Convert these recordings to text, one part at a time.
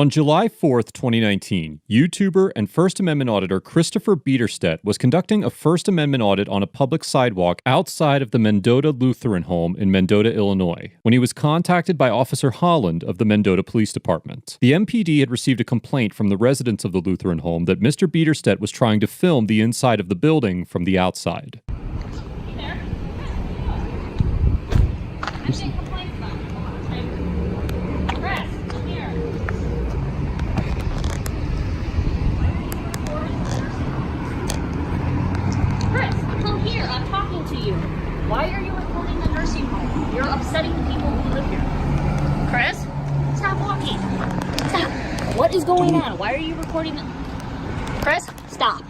On July 4th, 2019, YouTuber and First Amendment auditor Christopher Biederstedt was conducting a First Amendment audit on a public sidewalk outside of the Mendota Lutheran home in Mendota, Illinois, when he was contacted by Officer Holland of the Mendota Police Department. The MPD had received a complaint from the residents of the Lutheran home that Mr. Biederstedt was trying to film the inside of the building from the outside. Why are you recording the nursing home? You're upsetting the people who live here. Chris, stop walking. Stop. What is going on? Why are you recording the... Chris, stop.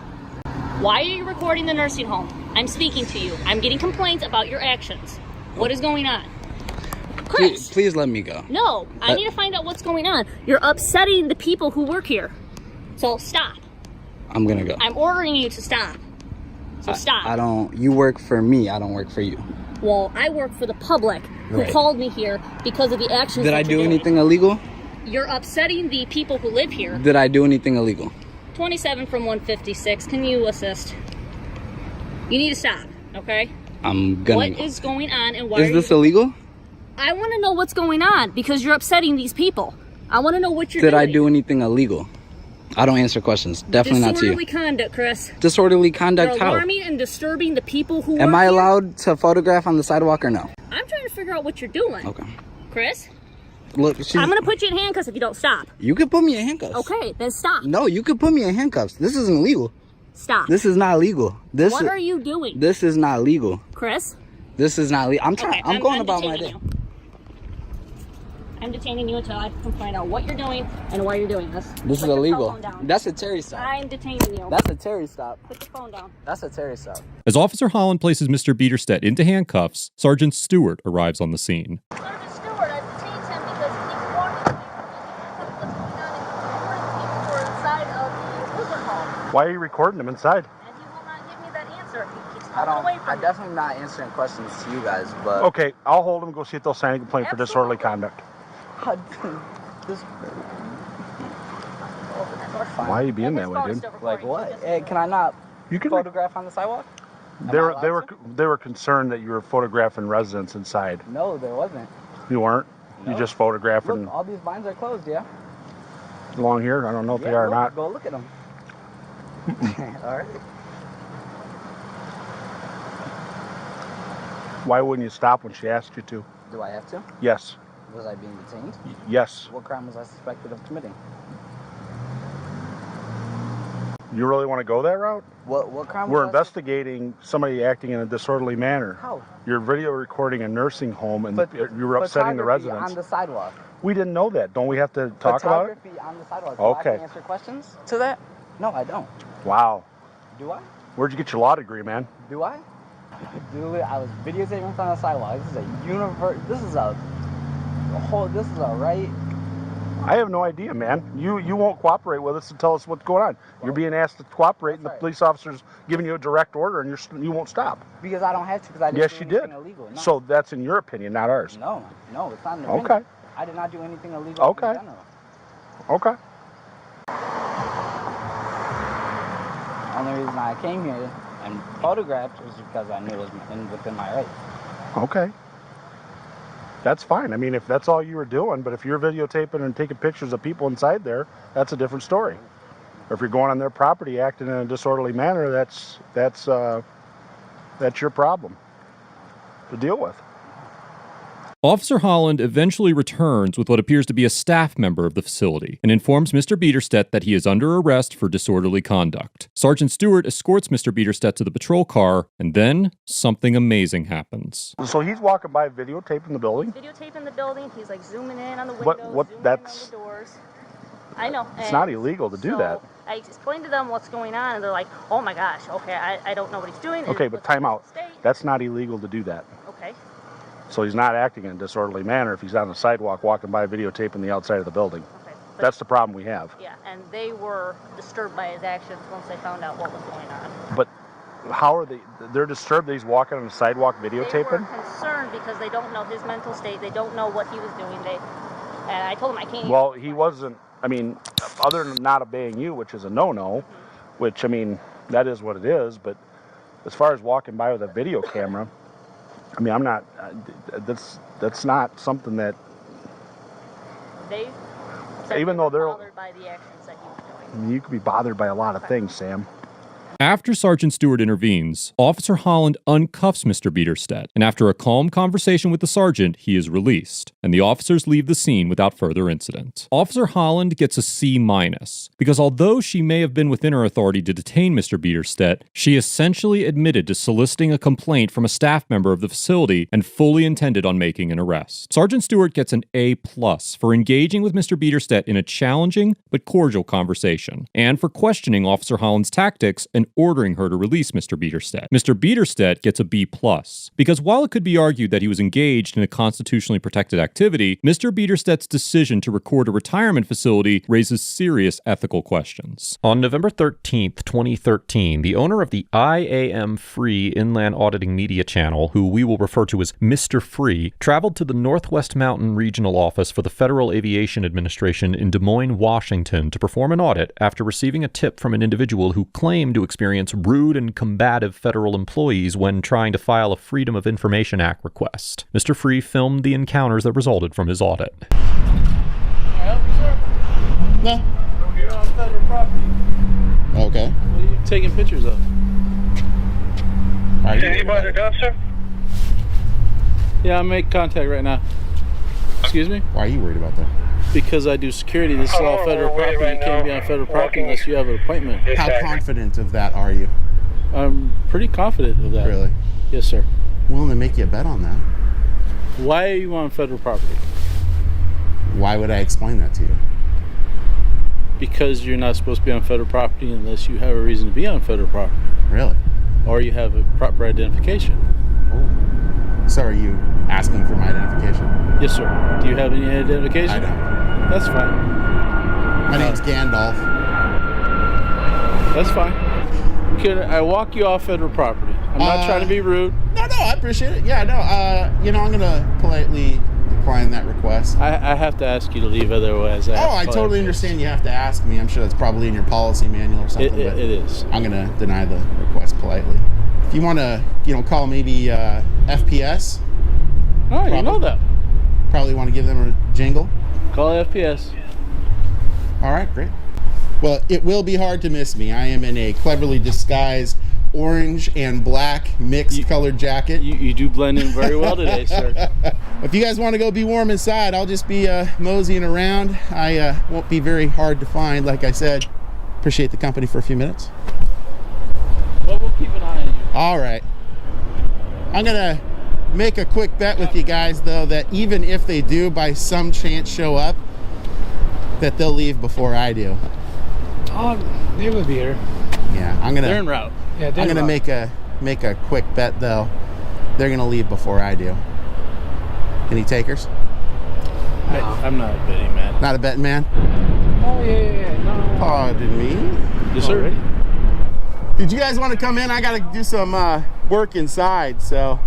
Why are you recording the nursing home? I'm speaking to you. I'm getting complaints about your actions. What is going on? Chris. Please let me go. No, I need to find out what's going on. You're upsetting the people who work here. So stop. I'm gonna go. I'm ordering you to stop. So stop. You work for me, I don't work for you. Well, I work for the public who called me here because of the actions Did I do anything illegal? You're upsetting the people who live here. Did I do anything illegal? 27 from 156. Can you assist? You need to stop, okay? I'm gonna. What is going on and why is this illegal? I want to know what's going on because you're upsetting these people. I want to know what you're doing. Did I do anything illegal? I don't answer questions. Definitely not to you. Disorderly conduct, Chris. Disorderly conduct You're how? alarming and disturbing the people who Am I here. allowed to photograph on the sidewalk or no? I'm trying to figure out what you're doing. Okay. Chris? Look, I'm going to put you in handcuffs if you don't stop. You could put me in handcuffs. Okay, then stop. No, you could put me in handcuffs. This isn't legal. Stop. This is not legal. What are you doing? This is not legal. Chris? This is not legal. I'm trying. Okay, I'm going about my day. I'm detaining you until I can find out what you're doing and why you're doing this. This is illegal. That's a Terry stop. I'm detaining you. That's a Terry stop. Put your phone down. That's a Terry stop. As Officer Holland places Mr. Biederstedt into handcuffs, Sergeant Stewart arrives on the scene. Sergeant Stewart, I've detained him because he's walking inside of the Lutheran home. Why are you recording him inside? And he will not give me that answer. He keeps pulling away from me. I'm definitely not answering questions to you guys, but... Okay, I'll hold him, go see if they'll sign a complaint for disorderly conduct. Why are you being that way, dude? Like what? Hey, can I not photograph on the sidewalk? They were concerned that you were photographing residents inside. No, there wasn't. You weren't? No. You just photographing? Look, all these blinds are closed, yeah? Along here? I don't know if they are or not. Go look at them. All right. Why wouldn't you stop when she asked you to? Do I have to? Yes. Was I being detained? Yes. What crime was I suspected of committing? You really want to go that route? What crime? We're investigating somebody acting in a disorderly manner. How? You're video recording a nursing home and you were upsetting the residents. On the sidewalk. We didn't know that. Don't we have to talk about it? Photography on the sidewalk. Okay. Do I have to answer questions to that? No, I don't. Wow. Do I? Where'd you get your law degree, man? Do I? I was videotaping from the sidewalk. This is a universe. This is a right. I have no idea, man. You won't cooperate with us and tell us what's going on. You're being asked to cooperate, and the police officer's giving you a direct order, and you won't stop. Because I don't have to, because I didn't do anything illegal. No. So that's in your opinion, not ours. No, it's not in the Okay. I did not do anything illegal in general. Okay. The only reason I came here and photographed was because I knew it was within my rights. Okay. That's fine. I mean, if that's all you were doing, but if you're videotaping and taking pictures of people inside there, that's a different story. Or if you're going on their property acting in a disorderly manner, that's your problem to deal with. Officer Holland eventually returns with what appears to be a staff member of the facility and informs Mr. Biederstedt that he is under arrest for disorderly conduct. Sergeant Stewart escorts Mr. Biederstedt to the patrol car, and then something amazing happens. So he's walking by videotaping the building? Videotaping the building. He's like zooming in on the windows, zooming in on the doors. I know. It's not illegal to do that. I explained to them what's going on, and they're like, oh my gosh, okay, I don't know what he's doing. Okay, but time out. That's not illegal to do that. Okay. So he's not acting in a disorderly manner if he's on the sidewalk walking by videotaping the outside of the building. Okay. That's the problem we have. Yeah, and they were disturbed by his actions once they found out what was going on. But how are they? They're disturbed that he's walking on the sidewalk videotaping? They were concerned because they don't know his mental state. They don't know what he was doing. And I told him I can't. Well, he wasn't I mean, other than not obeying you, which is a no-no, which, I mean, that is what it is, but as far as walking by with a video camera, I mean, I'm not, that's not something that, They said even they though were they're, bothered by the actions that he was I doing. mean, you could be bothered by a lot of things, Sam. After Sergeant Stewart intervenes, Officer Holland uncuffs Mr. Biederstedt, and after a calm conversation with the sergeant, he is released, and the officers leave the scene without further incident. Officer Holland gets a C-, because although she may have been within her authority to detain Mr. Biederstedt, she essentially admitted to soliciting a complaint from a staff member of the facility and fully intended on making an arrest. Sergeant Stewart gets an A+ for engaging with Mr. Biederstedt in a challenging but cordial conversation, and for questioning Officer Holland's tactics and ordering her to release Mr. Biederstedt. Mr. Biederstedt gets a B+, because while it could be argued that he was engaged in a constitutionally protected activity, Mr. Biederstedt's decision to record a retirement facility raises serious ethical questions. On November 13th, 2013, the owner of the IAM Free Inland Auditing Media Channel, who we will refer to as Mr. Free, traveled to the Northwest Mountain Regional Office for the Federal Aviation Administration in Des Moines, Washington, to perform an audit after receiving a tip from an individual who claimed to experience rude and combative federal employees when trying to file a Freedom of Information Act request. Mr. Free filmed the encounters that resulted from his audit. Can I help you, sir? No. You're on federal property. Okay. What are you taking pictures of? Are you Anybody to go, sir? Yeah, I'm making contact right now. Excuse me? Why are you worried about that? Because I do security. This is all federal property. You can't be on federal property unless you have an appointment. How confident of that are you? I'm pretty confident of that. Really? Yes, sir. Willing to make you a bet on that? Why are you on federal property? Why would I explain that to you? Because you're not supposed to be on federal property unless you have a reason to be on federal property. Really? Or you have a proper identification. Oh. So are you asking for my identification? Yes, sir. Do you have any identification? I don't. That's fine. My name's Gandalf. That's fine. Can I walk you off federal property? I'm not trying to be rude. No, I appreciate it. Yeah, no, I'm going to politely decline that request. I have to ask you to leave, otherwise I totally understand you have to ask me. I'm sure that's probably in your policy manual or something. It is. I'm going to deny the request politely. If you want to, call maybe FPS. Oh, you know that. Probably want to give them a jingle. Call FPS. All right, great. Well, it will be hard to miss me. I am in a cleverly disguised orange and black mixed colored jacket. You do blend in very well today, sir. If you guys want to go be warm inside, I'll just be moseying around. I won't be very hard to find, like I said. Appreciate the company for a few minutes. Well, we'll keep an eye on you. All right. I'm going to make a quick bet with you guys, though, that even if they do by some chance show up, that they'll leave before I do. Oh, they will be here. Yeah, They're en route. Yeah, I'm gonna make a quick bet though. They're gonna leave before I do. Any takers? I'm not a betting man. Not a betting man? Oh, yeah. No. Pardon me. Yes, sir. Already? Did you guys want to come in? I gotta do some work inside, so.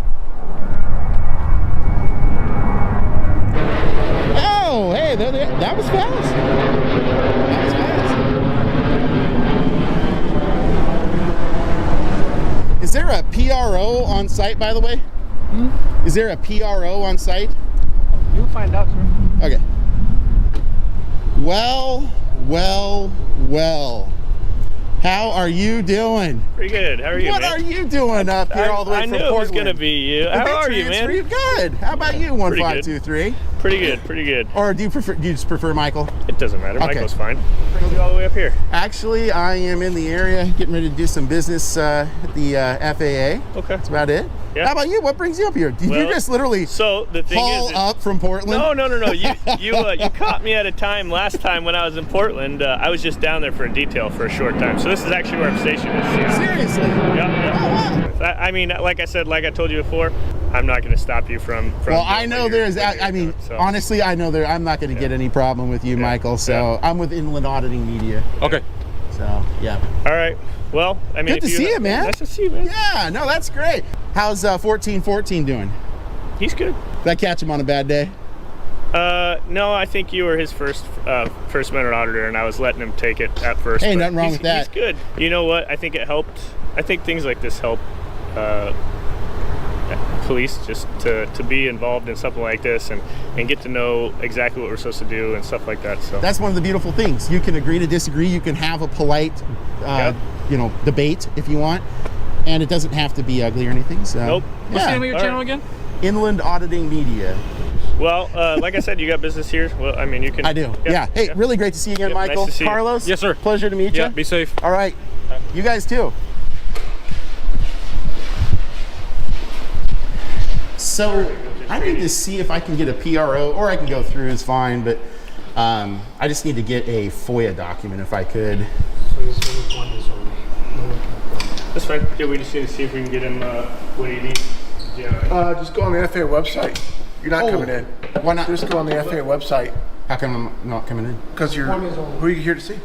Oh, hey, that was fast. That was fast. Is there a PRO on site, by the way? Is there a PRO on site? You'll find out, sir. Okay. Well. How are you doing? Pretty good. How are you, What man? are you doing up here all the way I from knew Portland? it was going to be you. How are you, man? Good. How about you, 1523? Pretty good. Or do you just prefer Michael? It doesn't matter. Okay. Michael's fine. We'll go all the way up here. Actually, I am in the area getting ready to do some business at the FAA. Okay. That's about it. Yeah. How about you? What brings you up here? Did you just literally So the thing haul is, up from Portland? No. You caught me at a time last time when I was in Portland. I was just down there for a detail for a short time. So this is actually where I'm stationed. Seriously? Yeah. Oh, wow. I mean, like I told you before, I'm not going to stop you from Well, I know there's, so. honestly, I know I'm not going to get any problem with you, Michael. So I'm with Inland Auditing Media. Okay. So, yeah. All right. Well, I mean, Good to see you, man. Nice to see you, man. Yeah, no, that's great. How's 1414 doing? He's good. Did I catch him on a bad day? No, I think you were his first amendment auditor, and I was letting him take it at first. Hey, but nothing wrong with that. He's good. You know what? I think it helped. I think things like this help police just to be involved in something like this and get to know exactly what we're supposed to do and stuff like that. So That's one of the beautiful things. You can agree to disagree. You can have a polite, debate if you want, and it doesn't have to be ugly or anything. So, Nope. What's the name of your All channel right. again? Inland Auditing Media. Well, like I said, you got business here. Well, I mean, you can. I do. Yeah. Hey, really great to see you again, Yep, nice Michael. to see you. Carlos. Yes, sir. Pleasure to meet Yeah, you. be safe. All right. You guys too. So I need to see if I can get a PRO, or I can go through. It's fine, but I just need to get a FOIA document if I could. That's fine. Yeah, we just need to see if we can get him what he needs. Yeah. Just go on the FAA website. You're not coming in. Why not? Just go on the FAA website. How come I'm not coming in? Because you're. Who are you here to see?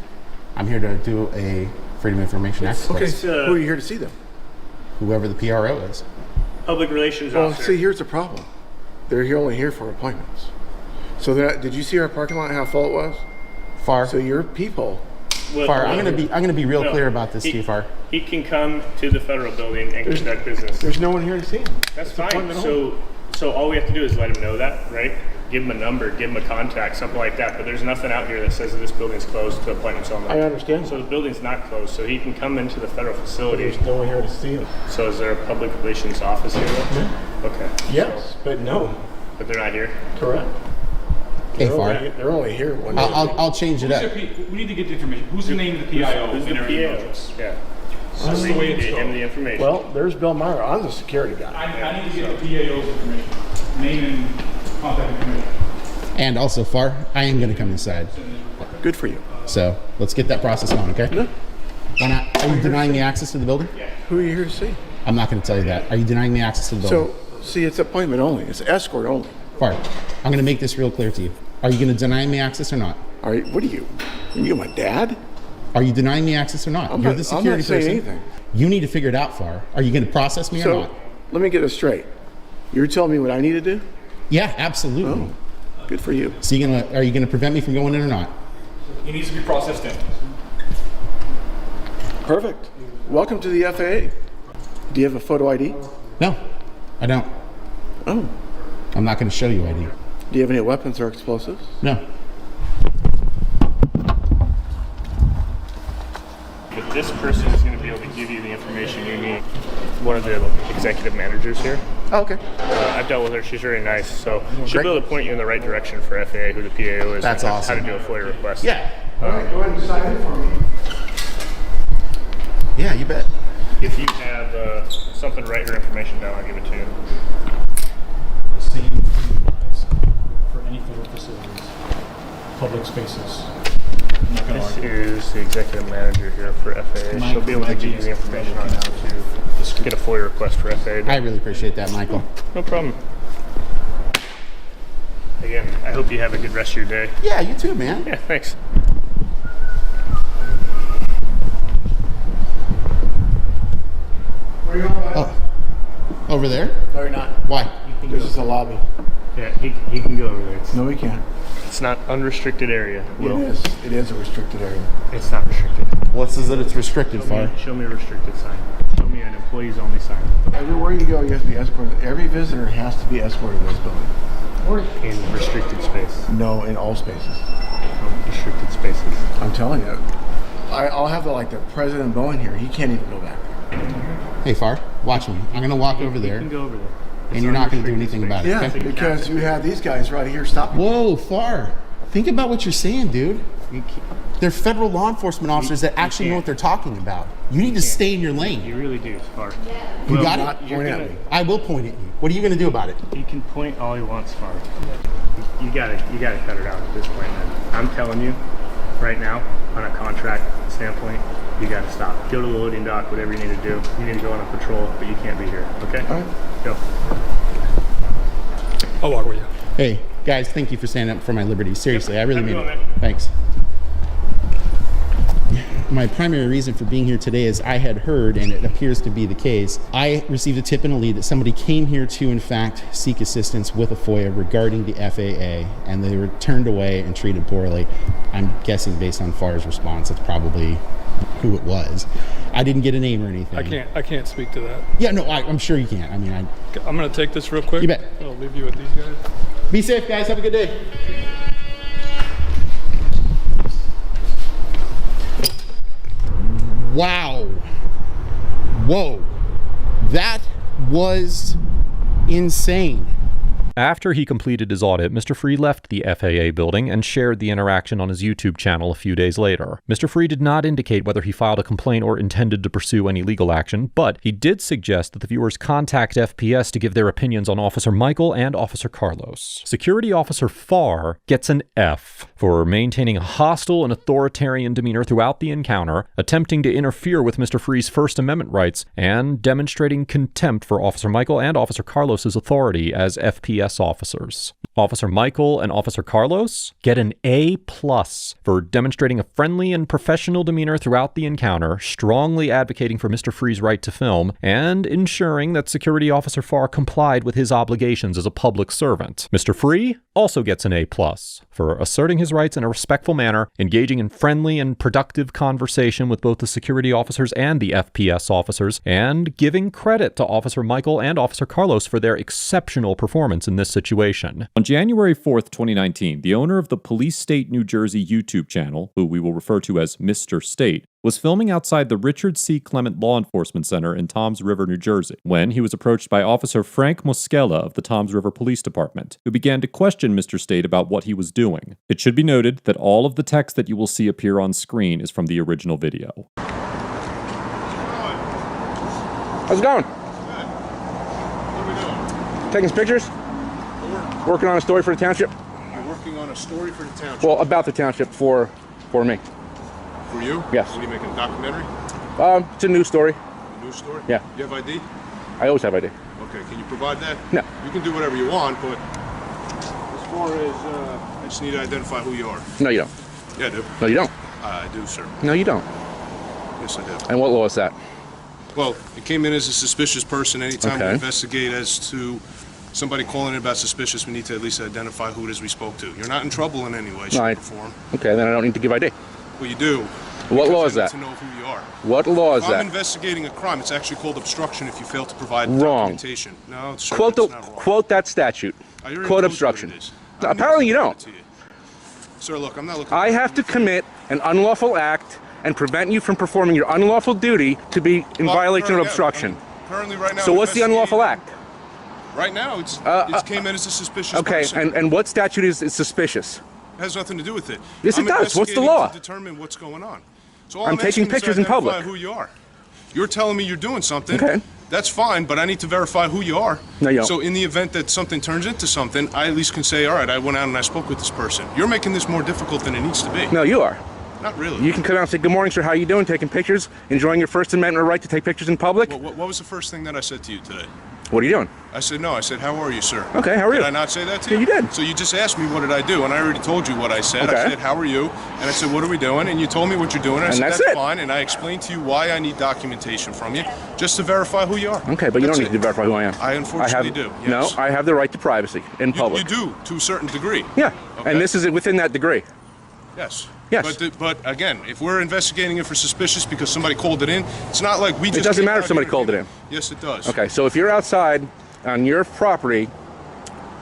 I'm here to do a Freedom of Information Act Okay. request. Who are you here to see them? Whoever the PRO is. Public relations Well, officer. see, here's the problem. They're only here for appointments. So did you see our parking lot? How full it was? Far. So your people. Far. I'm gonna be real No, clear about this, he- Chief Far. He can come to the federal building and conduct business. There's no one here to see him. That's It's fine. appointment only. So all we have to do is let him know that, right? Give him a number, give him a contact, something like that. But there's nothing out here that says that this building's closed to appointments only. I understand. So the building's not closed, so he can come into the federal facility. There's no one here to see him. So is there a public relations office here? Okay. Yes, but no. But they're not here? Correct. Hey, Far. They're only here one day. I'll change it up. We need to get the information. Who's the name of the PIO? Who's the in our PO? emails? Yeah. So That's we the way need to it's get him going. the information. Well, there's Bill Meyer. I'm the security guy. I need to get the PIO's information. Name and contact information. And also, Far, I am gonna come inside. Good for you. So let's get that process on, okay? No. Why not? Are you denying me access to the building? Who are you here to see? I'm not gonna tell you that. Are you denying me access to the building? So, see, it's appointment only. It's escort only. Far, I'm gonna make this real clear to you. Are you gonna deny me access or not? All right, what are you? Are you my dad? Are you denying me access or not? I'm You're not- the security I'm not saying person. anything. You need to figure it out, Far. Are you gonna process me or So, not? let me get this straight. You're telling me what I need to do? Yeah, absolutely. Oh, good for you. So are you gonna prevent me from going in or not? He needs to be processed in. Perfect. Welcome to the FAA. Do you have a photo ID? No, I don't. Oh. I'm not gonna show you ID. Do you have any weapons or explosives? No. But this person is going to be able to give you the information you need. One of the executive managers here. Oh, okay. I've dealt with her. She's very nice. So she'll be able to point you in the right direction for FAA, who the PAO is, That's and awesome. how to do a FOIA request. Yeah. All right, go ahead and sign in for me. Yeah, you bet. If you have something to write her information down, I'll give it to you. The same thing applies for any federal facilities, public spaces. I'm not gonna This argue. is the executive manager here for FAA. She'll be able to give you the information on how to get a FOIA request for FAA. I really appreciate that, Michael. No problem. Again, I hope you have a good rest of your day. Yeah, you too, man. Yeah, thanks. Where are you going? Oh, over there? No, you're not. Why? This is the lobby. Yeah, he can go over there. No, he can't. It's not unrestricted area, Will. It is. It is a restricted area. It's not restricted. Well, it says that it's restricted, Far. Show me a restricted sign. Show me an employees only sign. Everywhere you go, you have to be escorted. Every visitor has to be escorted in this building. In restricted space. No, in all spaces. Restricted spaces. I'm telling you. I'll have the president Bowen here. He can't even go back there. Hey, Far, watch me. I'm gonna walk over You there, can go over there. and you're not gonna do anything about it. Yeah, Okay? because you have these guys right here stopping. Whoa, Far. Think about what you're saying, dude. You can't. They're federal law enforcement officers that actually know what they're talking about. You need to stay in your lane. You really do, Far. You got Not it? point at me. I will point at you. What are you gonna do about it? He can point all he wants, Far. You gotta cut it out at this point, man. I'm telling you, right now, on a contract standpoint, you gotta stop. Go to the loading dock, whatever you need to do. You need to go on a patrol, but you can't be here, okay? All right. Go. I'll walk with you. Hey, guys, thank you for standing up for my liberty. Seriously, I really Have a mean good it. one, man. Thanks. my primary reason for being here today is I had heard, and it appears to be the case, I received a tip and a lead that somebody came here to, in fact, seek assistance with a FOIA regarding the FAA, and they were turned away and treated poorly. I'm guessing based on FAR's response, it's probably who it was. I didn't get a name or anything. I can't speak to that. Yeah, no, I'm sure you can't. I mean, I'm gonna take this real quick. You bet. I'll leave you with these guys. Be safe, guys. Have a good day. Wow. Whoa. That was insane. After he completed his audit, Mr. Free left the FAA building and shared the interaction on his YouTube channel a few days later. Mr. Free did not indicate whether he filed a complaint or intended to pursue any legal action, but he did suggest that the viewers contact FPS to give their opinions on Officer Michael and Officer Carlos. Security Officer Farr gets an F for maintaining a hostile and authoritarian demeanor throughout the encounter, attempting to interfere with Mr. Free's First Amendment rights, and demonstrating contempt for Officer Michael and Officer Carlos's authority as FPS officers. Officer Michael and Officer Carlos get an A+ for demonstrating a friendly and professional demeanor throughout the encounter, strongly advocating for Mr. Free's right to film, and ensuring that Security Officer Farr complied with his obligations as a public servant. Mr. Free also gets an A+ for asserting his rights in a respectful manner, engaging in friendly and productive conversation with both the security officers and the FPS officers, and giving credit to Officer Michael and Officer Carlos for their exceptional performance in this situation. On January 4th, 2019, the owner of the Police State New Jersey YouTube channel, who we will refer to as Mr. State, was filming outside the Richard C. Clement Law Enforcement Center in Toms River, New Jersey, when he was approached by Officer Frank Moschella of the Toms River Police Department, who began to question Mr. State about what he was doing. It should be noted that all of the text that you will see appear on screen is from the original video. How's it going? Good. What are we doing? Taking some pictures? Working on a story for the township? You're working on a story for the township? Well, about the township for me. For you? Yes. What are you making, a documentary? It's a news story. A news story? Yeah. You have ID? I always have ID. Okay, can you provide that? No. You can do whatever you want, but as far as, I just need to identify who you are. No, you don't. Yeah, I do. No, you don't. I do, sir. No, you don't. Yes, I do. And what law is that? Well, it came in as a suspicious person. Anytime we Okay. investigate as to somebody calling in about suspicious, we need to at least identify who it is we spoke to. You're not in trouble in any way, shape, or form. Okay, then I don't need to give ID. Well, you do. What law is I need that? to know who you are. What law is If I'm that? investigating a crime, it's actually called obstruction if you fail to provide Wrong. documentation. No, sir, Quote that's not wrong. quote that statute. I already Quote told you obstruction. what it is. No, apparently you don't. Sir, look, I'm not looking. I have to commit an unlawful act and prevent you from performing your unlawful duty to be in violation of obstruction. Currently, right now. So what's the unlawful act? Right now, it came in as a suspicious Okay, person. and what statute is suspicious? It has nothing to do with it. Yes, it I'm does. What's the investigating law? To determine what's going on. So all I'm taking asking is pictures in identify public. Who you are? You're telling me you're doing something. Okay. That's fine, but I need to verify who you are. No, you don't. So in the event that something turns into something, I at least can say, all right, I went out and I spoke with this person. You're making this more difficult than it needs to be. No, you are. Not really. You can come out and say, good morning, sir, how you doing? Taking pictures, enjoying your First Amendment right to take pictures in public? What was the first thing that I said to you today? What are you doing? I said, no. I said, how are you, sir? Okay, how are you? Did I not say that to Yeah, you? you did. So you just asked me what did I do, and I already told you what I said. Okay. I said, how are you? And I said, what are we doing? And you told me what you're doing. And I said, that's that's it. fine. And I explained to you why I need documentation from you, just to verify who you are. Okay, but you That's don't need to verify who I am. I unfortunately do, yes. No, I have the right to privacy in public. You do, to a certain degree. Yeah, Okay. and this is within that degree. Yes. Yes. But again, if we're investigating it for suspicious because somebody called it in, it's not like we just. It doesn't came matter out if somebody here called it and- in. Yes, it does. Okay, so if you're outside on your property,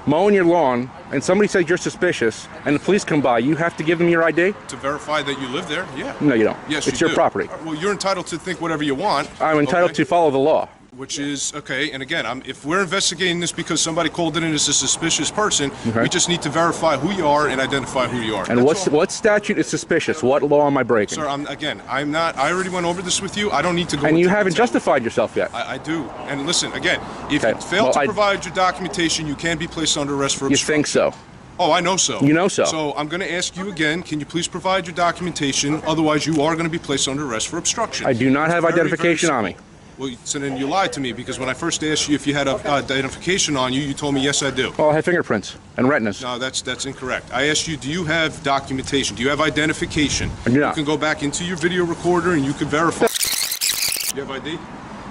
mowing your lawn, and somebody says you're suspicious, and the police come by, you have to give them your ID? To verify that you live there, yeah. No, you don't. Yes, It's you your do. property. Well, you're entitled to think whatever you want. I'm entitled okay? to follow the law. Which is, okay, and again, if we're investigating this because somebody called it in as a suspicious person, Okay. we just need to verify who you are and identify who you are. And That's all. what statute is suspicious? What law am I breaking? Sir, I'm not, I already went over this with you. I don't need to go And you into haven't detail. justified yourself yet. I do. And listen, again, if Okay, you fail well, to I- provide your documentation, you can be placed under arrest for You obstruction. think so? Oh, I know so. You know so. So I'm going to ask you again, can you please provide your documentation? Otherwise, you are going to be placed under arrest for obstruction. I do not It's have very, identification very on me. Well, so then you lied to me because when I first asked you if you had identification on you, you told me yes, I do. Oh, I had fingerprints and retinas. No, that's incorrect. I asked you, do you have documentation? Do you have identification? I do not. You can go back into your video recorder and you can verify. Do you have ID?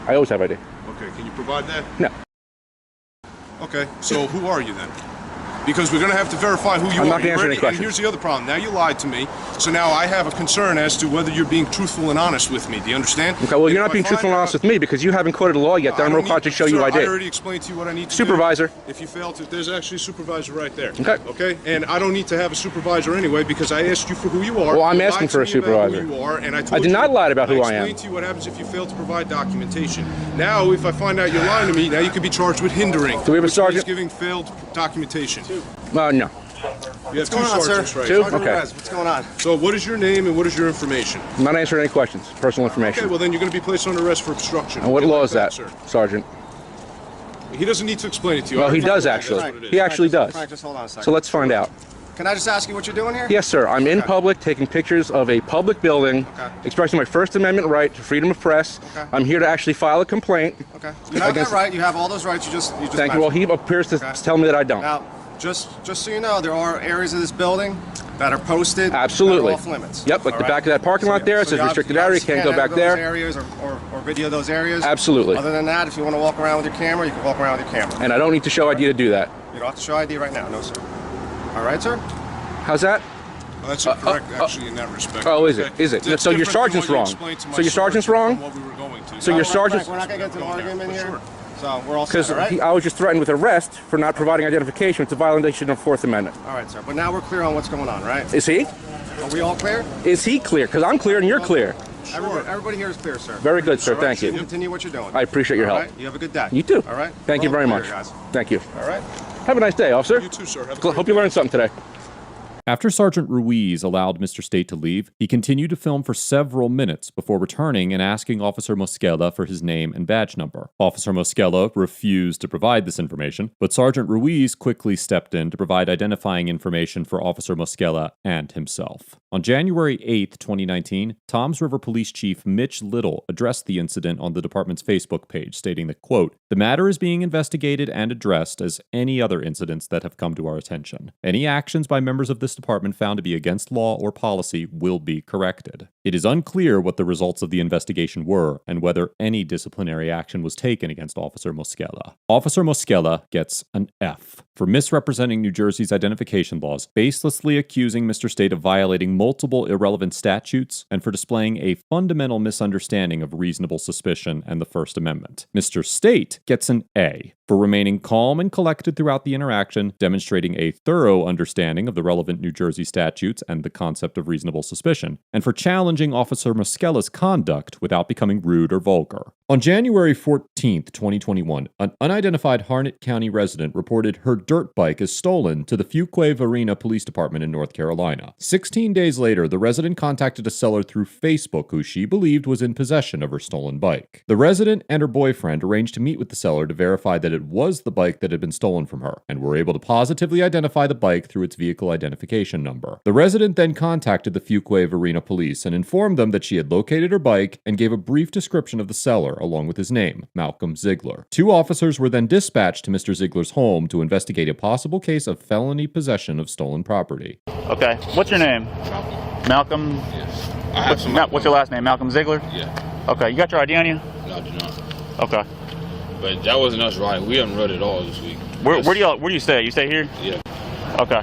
I always have ID. Okay, can you provide that? No. Okay, so who are you then? Because we're going to have to verify who you are. I'm not going to answer any And questions. here's the other problem. Now you lied to me, so now I have a concern as to whether you're being truthful and honest with me. Do you understand? Okay, well, If you're not I being find truthful and out- honest with me because you haven't quoted the law yet. Then I'm required to show you Sir, ID. I already explained to you what I need to Supervisor. do. If you fail to, there's actually a supervisor right there. Okay. Okay? And I don't need to have a supervisor anyway because I asked you for who you are. Well, I'm You lied asking to for a me about supervisor. Who you are, and I I did not lie about who I am. explained to you what happens if you fail to provide documentation. Now, if I find out you're lying to me, now you could be charged with hindering. Do we have a which sergeant? means giving failed documentation. No. You have two going on, sir? sergeants right Two? here. Okay. What's going on? So what is your name and what is your information? I'm not answering any questions. Personal information. Okay, well then you're going to be placed under arrest for obstruction. And what Okay, law like is that, sir? Sergeant? He doesn't need to explain it to you. Well, I he already does told you actually. that's what it is. He actually does. Frank, just hold on a second. So let's find out. Can I just ask you what you're doing here? Yes, sir. I'm in public taking pictures of a public building, expressing my First Amendment right to freedom of press. Okay. I'm here to actually file a complaint. Okay. You have that right. You have all those rights. You just Thank you. Well, he appears to tell me that I don't. Now, just so you know, there are areas of this building that are posted. Absolutely. That are off limits. Yep, like All the right? back of that parking lot there. It says you restricted obviously area. Can't go back enter there. those areas or video those areas. Absolutely. Other than that, if you want to walk around with your camera, you can walk around with your camera. And I don't need to show ID to do that. You don't have to show ID right now, no sir. All right, sir. How's that? Well, that's incorrect, actually, in that respect. Oh, is it? Okay. Is it? That's So your different than sergeant's what you wrong. explained to my So your sergeant's sergeant wrong? from what we were going to. So your sergeant's... We're not going to get into an argument here. Sure. So we're all set, Because all right? I was just threatened with arrest for not providing identification. It's a violation of Fourth Amendment. All right, sir. But now we're clear on what's going on, right? Is he? Are we all clear? Is he clear? Because I'm clear and you're clear. Everybody here is clear, sir. Very good, sir. All right, Thank so you. Continue what you're doing. I appreciate your All help. right? You have a good day. You too. All right? Thank you We're very all much. clear, guys. Thank you. All right? Have a nice day, officer. You too, sir. Have a Hope great you learned something today. After Sergeant Ruiz allowed Mr. State to leave, he continued to film for several minutes before returning and asking Officer Mosqueda for his name and badge number. Officer Mosqueda refused to provide this information, but Sergeant Ruiz quickly stepped in to provide identifying information for Officer Mosqueda and himself. On January 8, 2019, Toms River Police Chief Mitch Little addressed the incident on the department's Facebook page, stating that, quote, "The matter is being investigated and addressed as any other incidents that have come to our attention. Any actions by members of this department found to be against law or policy will be corrected. It is unclear what the results of the investigation were and whether any disciplinary action was taken against Officer Mosqueda. Officer Mosqueda gets an F for misrepresenting New Jersey's identification laws, baselessly accusing Mr. State of violating multiple irrelevant statutes, and for displaying a fundamental misunderstanding of reasonable suspicion and the First Amendment. Mr. State gets an A for remaining calm and collected throughout the interaction, demonstrating a thorough understanding of the relevant New Jersey statutes and the concept of reasonable suspicion, and for challenging Officer Mosqueda's conduct without becoming rude or vulgar. On January 14th, 2021, an unidentified Harnett County resident reported her dirt bike is stolen to the Fuquay Varina Police Department in North Carolina. 16 days later, the resident contacted a seller through Facebook who she believed was in possession of her stolen bike. The resident and her boyfriend arranged to meet with the seller to verify that it was the bike that had been stolen from her, and were able to positively identify the bike through its vehicle identification number. The resident then contacted the Fuquay Varina police and informed them that she had located her bike and gave a brief description of the seller along with his name, Malcolm Ziegler. 2 officers were then dispatched to Mr. Ziegler's home to investigate a possible case of felony possession of stolen property. Okay, what's your name? Malcolm? Yes. What's your last name? Malcolm Ziegler? Yeah. Okay, you got your ID on you? No, I do not. Okay. But that wasn't us riding. We haven't rode it all this week. Where do you stay? You stay here? Yeah. Okay.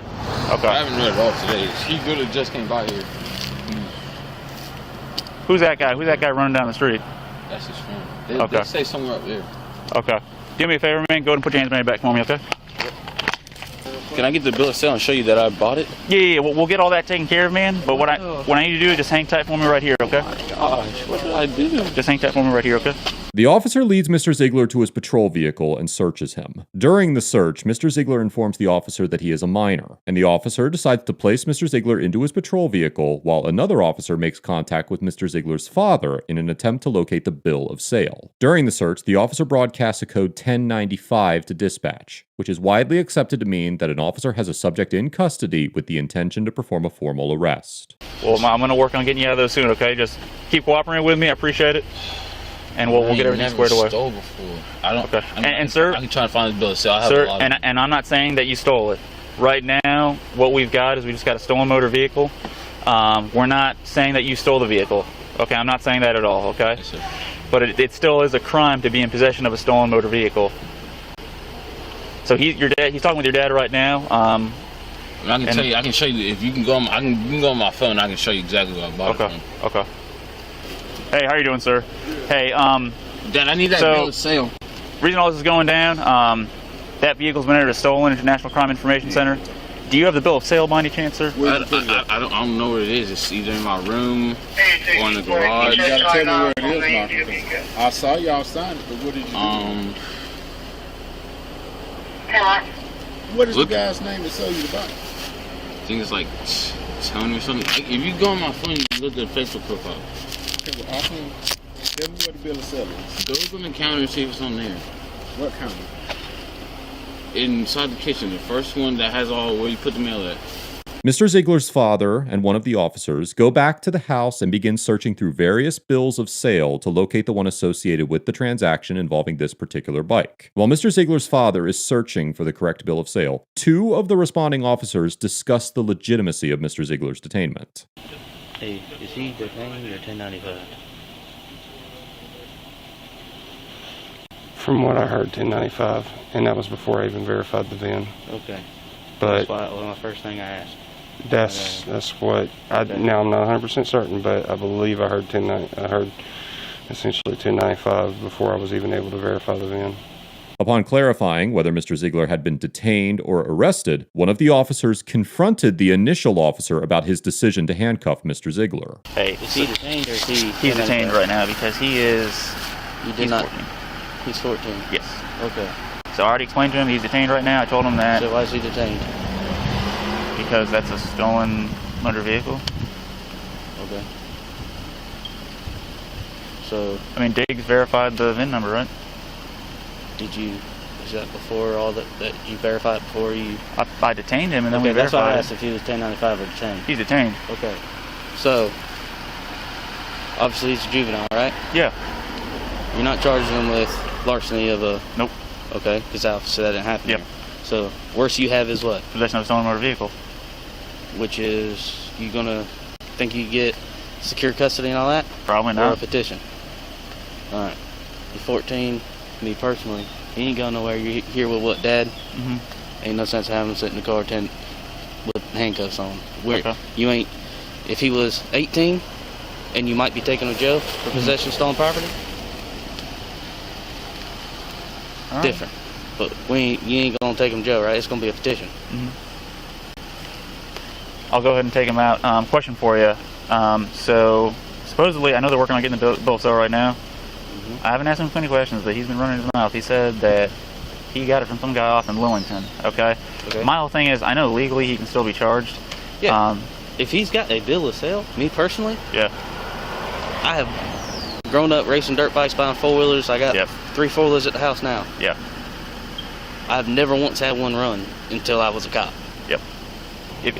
Okay. I haven't rode it all today. He literally just came by here. Who's that guy? Who's that guy running down the street? That's his friend. They stay somewhere up there. Okay. Do me a favor, man. Go ahead and put your hands on your back for me, okay? Can I get the bill of sale and show you that I bought it? Yeah. We'll get all that taken care of, man. But what I need to do is just hang tight for me right here, okay? Gosh, what did I do? Just hang tight for me right here, okay? The officer leads Mr. Ziegler to his patrol vehicle and searches him. During the search, Mr. Ziegler informs the officer that he is a minor, and the officer decides to place Mr. Ziegler into his patrol vehicle while another officer makes contact with Mr. Ziegler's father in an attempt to locate the bill of sale. During the search, the officer broadcasts a code 1095 to dispatch, which is widely accepted to mean that an officer has a subject in custody with the intention to perform a formal arrest. Well, I'm going to work on getting you out of those soon, okay? Just keep cooperating with me. I appreciate it. and we'll get everything squared away. Stole before. I don't. Okay. And sir, I can try to find the bill of sale. I have sir, a lot of and I'm not saying that you stole it. Right now, what we've got is we just got a stolen motor vehicle. We're not saying that you stole the vehicle. Okay, I'm not saying that at all. Okay. Yes, sir. But it still is a crime to be in possession of a stolen motor vehicle. So your dad, he's talking with your dad right now. I can tell you. I can show you if you can go. You can go on my phone. I can show you exactly what I bought it from. Okay. Hey, how you doing, sir? Hey, Dad, I need that bill of sale. Reason all this is going down, that vehicle's been entered as stolen into National Crime Information Center. Do you have the bill of sale by any chance, sir? I don't know where it is. It's either in my room or in the garage. You gotta tell me where it is, Malcolm. I saw y'all sign it, but what did you do? What is the guy's name that sold you the bike? I think it's like Tony or something. If you go on my phone, you can look at the Facebook profile. Okay, well, awesome. Tell me what the bill of sale is. Go on the counter and see if it's on there. What counter? Inside the kitchen, the first one that has all where you put the mail at. Mr. Ziegler's father and one of the officers go back to the house and begin searching through various bills of sale to locate the one associated with the transaction involving this particular bike. While Mr. Ziegler's father is searching for the correct bill of sale, two of the responding officers discuss the legitimacy of Mr. Ziegler's detainment. Hey, is he detained or 1095? From what I heard, 1095, and that was before I even verified the VIN. Okay. But that's my first thing I asked. That's what now I'm not 100% certain, but I believe I heard I heard essentially 1095 before I was even able to verify the VIN. Upon clarifying whether Mr. Ziegler had been detained or arrested, one of the officers confronted the initial officer about his decision to handcuff Mr. Ziegler. Hey, is he detained or is he? He's detained right now because he is. He's 14. He's 14. Yes. Okay. So I already explained to him he's detained right now. I told him that. So why is he detained? Because that's a stolen motor vehicle. Okay. So I mean, Diggs verified the VIN number, right? Is that before all that you verified before you? I detained him and then okay, we verified. That's why I asked if he was 1095 or detained. He's detained. Okay. So obviously he's a juvenile, right? Yeah. You're not charging him with larceny of a. Nope. Okay, because obviously that didn't happen. Yep. Here. So worst you have is what? Possession of a stolen motor vehicle. Which is you gonna think you get secure custody and all that? Probably not. Or a petition. All right. You're 14. Me personally, you ain't going nowhere. You're here with what, Dad? Mm-hmm. Ain't no sense of having him sit in the car with handcuffs on. Okay. You ain't. If he was 18, and you might be taken to jail for possession of stolen property. Right. Different. But you ain't gonna take him to jail, right? It's gonna be a petition. Mm-hmm. I'll go ahead and take him out. Question for you. So supposedly, I know they're working on getting the bill of sale right now. I haven't asked him too many questions, but he's been running his mouth. He said that he got it from some guy off in Lillington. Okay. My whole thing is, I know legally he can still be charged. Yeah. If he's got a bill of sale, me personally. Yeah. I have grown up racing dirt bikes, buying 4-wheelers. I got 3 4-wheelers at the house now. Yeah. I've never once had one run until I was a cop. Yep.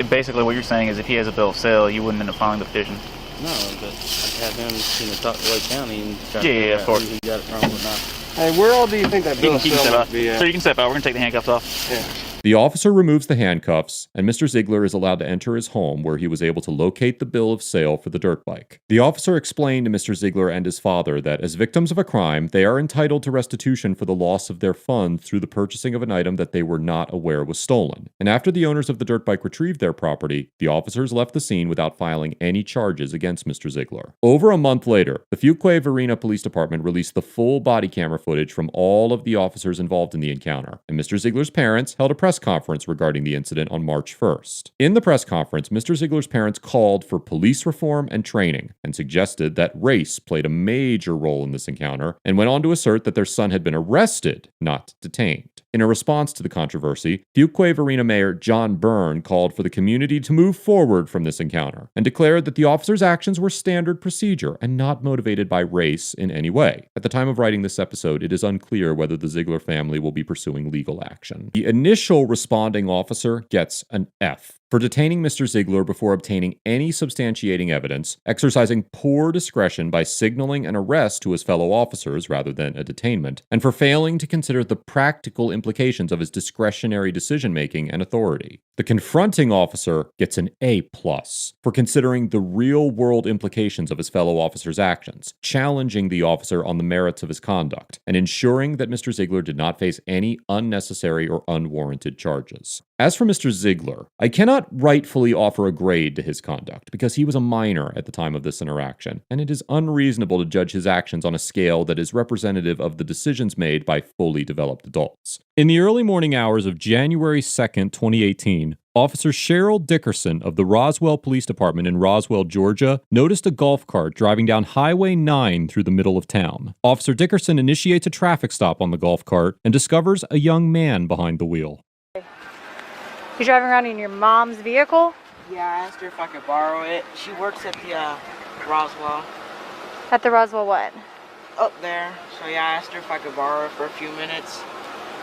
Basically, what you're saying is if he has a bill of sale, you wouldn't end up filing the petition. No, but I'd have him, talk to Lake County and try to yeah, of course. who he got it from or not. Hey, where all do you think that bill of sale might be at? So you can step out. We're going to take the handcuffs off. Yeah. The officer removes the handcuffs, and Mr. Ziegler is allowed to enter his home where he was able to locate the bill of sale for the dirt bike. The officer explained to Mr. Ziegler and his father that as victims of a crime, they are entitled to restitution for the loss of their funds through the purchasing of an item that they were not aware was stolen. And after the owners of the dirt bike retrieved their property, the officers left the scene without filing any charges against Mr. Ziegler. Over a month later, the Fuquay-Varina Police Department released the full body camera footage from all of the officers involved in the encounter, and Mr. Ziegler's parents held a press conference regarding the incident on March 1st. In the press conference, Mr. Ziegler's parents called for police reform and training and suggested that race played a major role in this encounter and went on to assert that their son had been arrested, not detained. In a response to the controversy, Fuquay-Varina Mayor John Byrne called for the community to move forward from this encounter and declared that the officers' actions were standard procedure and not motivated by race in any way. At the time of writing this episode, it is unclear whether the Ziegler family will be pursuing legal action. The initial responding officer gets an F. for detaining Mr. Ziegler before obtaining any substantiating evidence, exercising poor discretion by signaling an arrest to his fellow officers rather than a detainment, and for failing to consider the practical implications of his discretionary decision-making and authority. The confronting officer gets an A+ for considering the real-world implications of his fellow officer's actions, challenging the officer on the merits of his conduct, and ensuring that Mr. Ziegler did not face any unnecessary or unwarranted charges. As for Mr. Ziegler, I cannot rightfully offer a grade to his conduct because he was a minor at the time of this interaction, and it is unreasonable to judge his actions on a scale that is representative of the decisions made by fully developed adults. In the early morning hours of January 2nd, 2018, Officer Cheryl Dickerson of the Roswell Police Department in Roswell, Georgia, noticed a golf cart driving down Highway 9 through the middle of town. Officer Dickerson initiates a traffic stop on the golf cart and discovers a young man behind the wheel. You're driving around in your mom's vehicle? Yeah, I asked her if I could borrow it. She works at the Roswell. At the Roswell what? Up there. So yeah, I asked her if I could borrow it for a few minutes.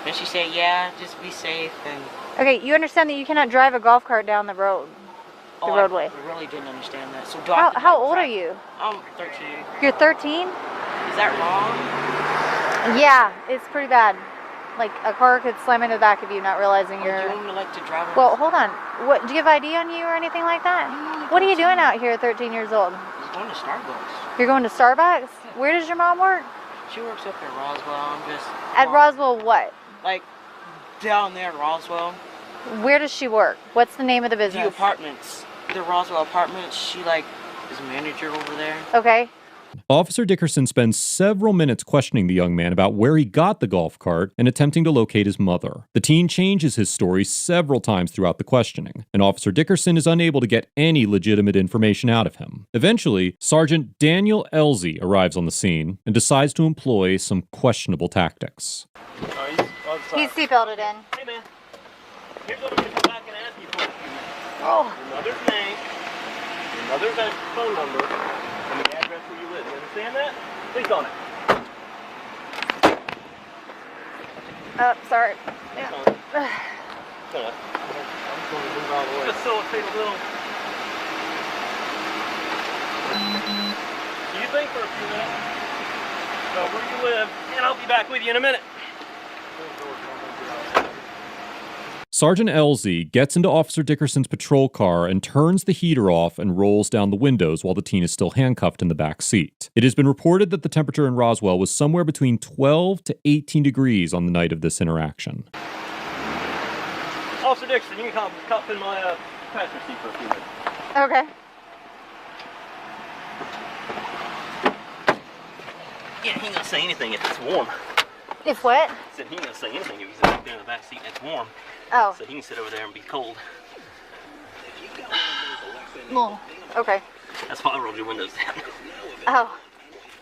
And she said, yeah, just be safe. And Okay, you understand that you cannot drive a golf cart down the road, roadway. I really didn't understand that. So How old are you? I'm 13. You're 13? Is that wrong? Yeah, it's pretty bad. Like a car could slam into the back of you, not realizing you're. Do you want me to like to drive? Well, hold on. What? Do you have ID on you or anything like that? What are you doing out here at 13 years old? I'm going to Starbucks. You're going to Starbucks? Where does your mom work? She works up at Roswell. I'm just. At Roswell what? Like down there at Roswell. Where does she work? What's the name of the business? The apartments. The Roswell apartments. She like is a manager over there. Okay. Officer Dickerson spends several minutes questioning the young man about where he got the golf cart and attempting to locate his mother. The teen changes his story several times throughout the questioning, and Officer Dickerson is unable to get any legitimate information out of him. Eventually, Sergeant Daniel Elsie arrives on the scene and decides to employ some questionable tactics. He's seatbelted in. Hey man, here's what I'm going to come back and ask you for. Oh. Your mother's name, your mother's phone number, and the address where you live. You understand that? Think on it. Oh, sorry. Yeah. I'm going to move all the way. Facilitate a little. You think for a few minutes about where you live, and I'll be back with you in a minute. Sergeant Elsie gets into Officer Dickerson's patrol car and turns the heater off and rolls down the windows while the teen is still handcuffed in the back seat. It has been reported that the temperature in Roswell was somewhere between 12 to 18 degrees on the night of this interaction. Officer Dickerson, you can come in my passenger seat for a few minutes. Okay. Yeah, he ain't gonna say anything if it's warm. If what? I said he ain't gonna say anything if he's back there in the back seat and it's warm. Oh. So he can sit over there and be cold. Well, okay. That's why I rolled your windows down. Oh.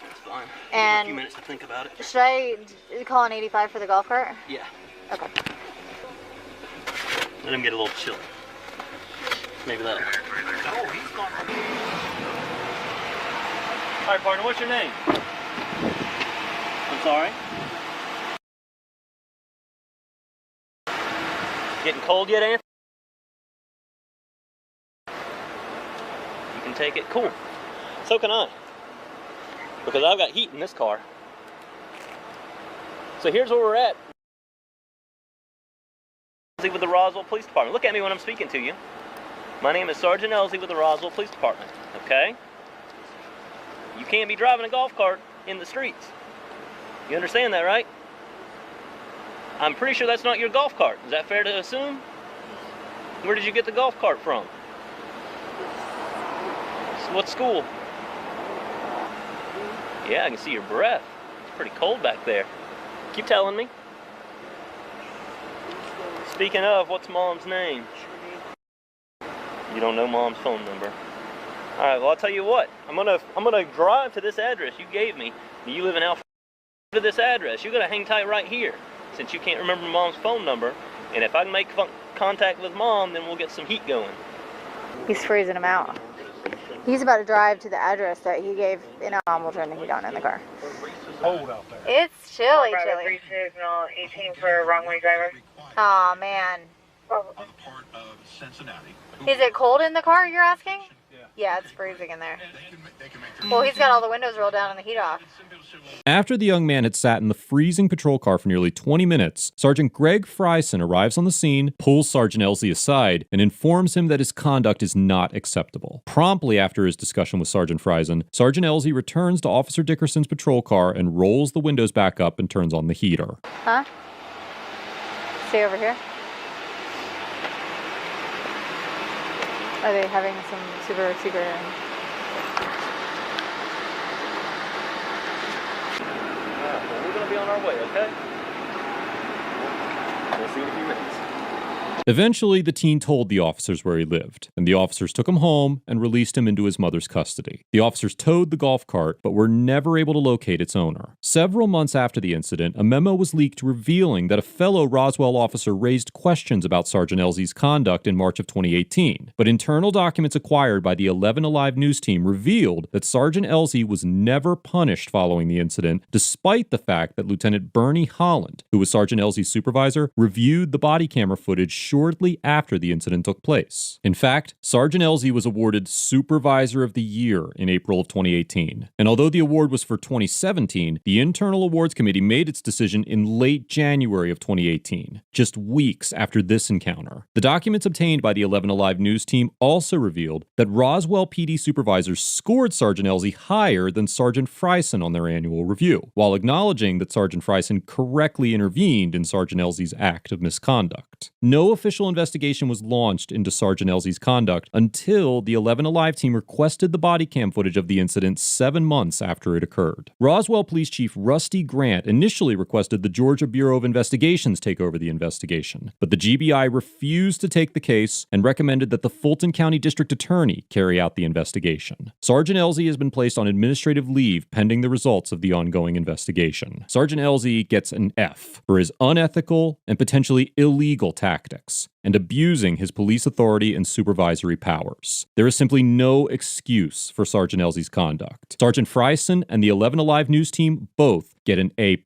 That's fine. And a few minutes to think about it. Should I call an 85 for the golf cart? Yeah. Okay. Let him get a little chill. Maybe that'll work. Oh, he's gone. All right, partner, what's your name? I'm sorry? Getting cold yet, Anthony? You can take it. Cool. So can I. Because I've got heat in this car. So here's where we're at. With the Roswell Police Department. Look at me when I'm speaking to you. My name is Sergeant Elsie with the Roswell Police Department. Okay? You can't be driving a golf cart in the streets. You understand that, right? I'm pretty sure that's not your golf cart. Is that fair to assume? Where did you get the golf cart from? What school? Yeah, I can see your breath. It's pretty cold back there. Keep telling me. Speaking of, what's Mom's name? You don't know Mom's phone number. All right, well, I'll tell you what. I'm gonna drive to this address you gave me. You live in Alpha. To this address, you gotta hang tight right here, since you can't remember Mom's phone number. And if I can make contact with Mom, then we'll get some heat going. He's freezing him out. He's about to drive to the address that he gave. Mom will turn the heat on in the car. It's cold out there. It's chilly, chilly. 3 signal 18 for wrong way driver. Aw, man. Is it cold in the car, you're asking? Yeah, it's freezing in there. Well, he's got all the windows rolled down and the heat off. After the young man had sat in the freezing patrol car for nearly 20 minutes, Sergeant Greg Frison arrives on the scene, pulls Sergeant Elsie aside, and informs him that his conduct is not acceptable. Promptly after his discussion with Sergeant Frison, Sergeant Elsie returns to Officer Dickerson's patrol car and rolls the windows back up and turns on the heater. Huh? Stay over here. Are they having some super secret? Well, we're going to be on our way, okay? We'll see you in a few minutes. Eventually, the teen told the officers where he lived, and the officers took him home and released him into his mother's custody. The officers towed the golf cart, but were never able to locate its owner. Several months after the incident, a memo was leaked revealing that a fellow Roswell officer raised questions about Sergeant Elsie's conduct in March of 2018. But internal documents acquired by the 11 Alive news team revealed that Sergeant Elsie was never punished following the incident, despite the fact that Lieutenant Bernie Holland, who was Sergeant Elsie's supervisor, reviewed the body camera footage shortly after the incident took place. In fact, Sergeant Elsie was awarded Supervisor of the Year in April of 2018. And although the award was for 2017, the Internal Awards Committee made its decision in late January of 2018, just weeks after this encounter. The documents obtained by the 11 Alive news team also revealed that Roswell PD supervisors scored Sergeant Elsie higher than Sergeant Frison on their annual review, while acknowledging that Sergeant Frison correctly intervened in Sergeant Elsie's act of misconduct. No official investigation was launched into Sergeant Elsie's conduct until the 11 Alive team requested the body cam footage of the incident 7 months after it occurred. Roswell Police Chief Rusty Grant initially requested the Georgia Bureau of Investigations take over the investigation, but the GBI refused to take the case and recommended that the Fulton County District Attorney carry out the investigation. Sergeant Elsie has been placed on administrative leave pending the results of the ongoing investigation. Sergeant Elsie gets an F for his unethical and potentially illegal tactics and abusing his police authority and supervisory powers. There is simply no excuse for Sergeant Elsie's conduct. Sergeant Frison and the 11 Alive news team both get an A+,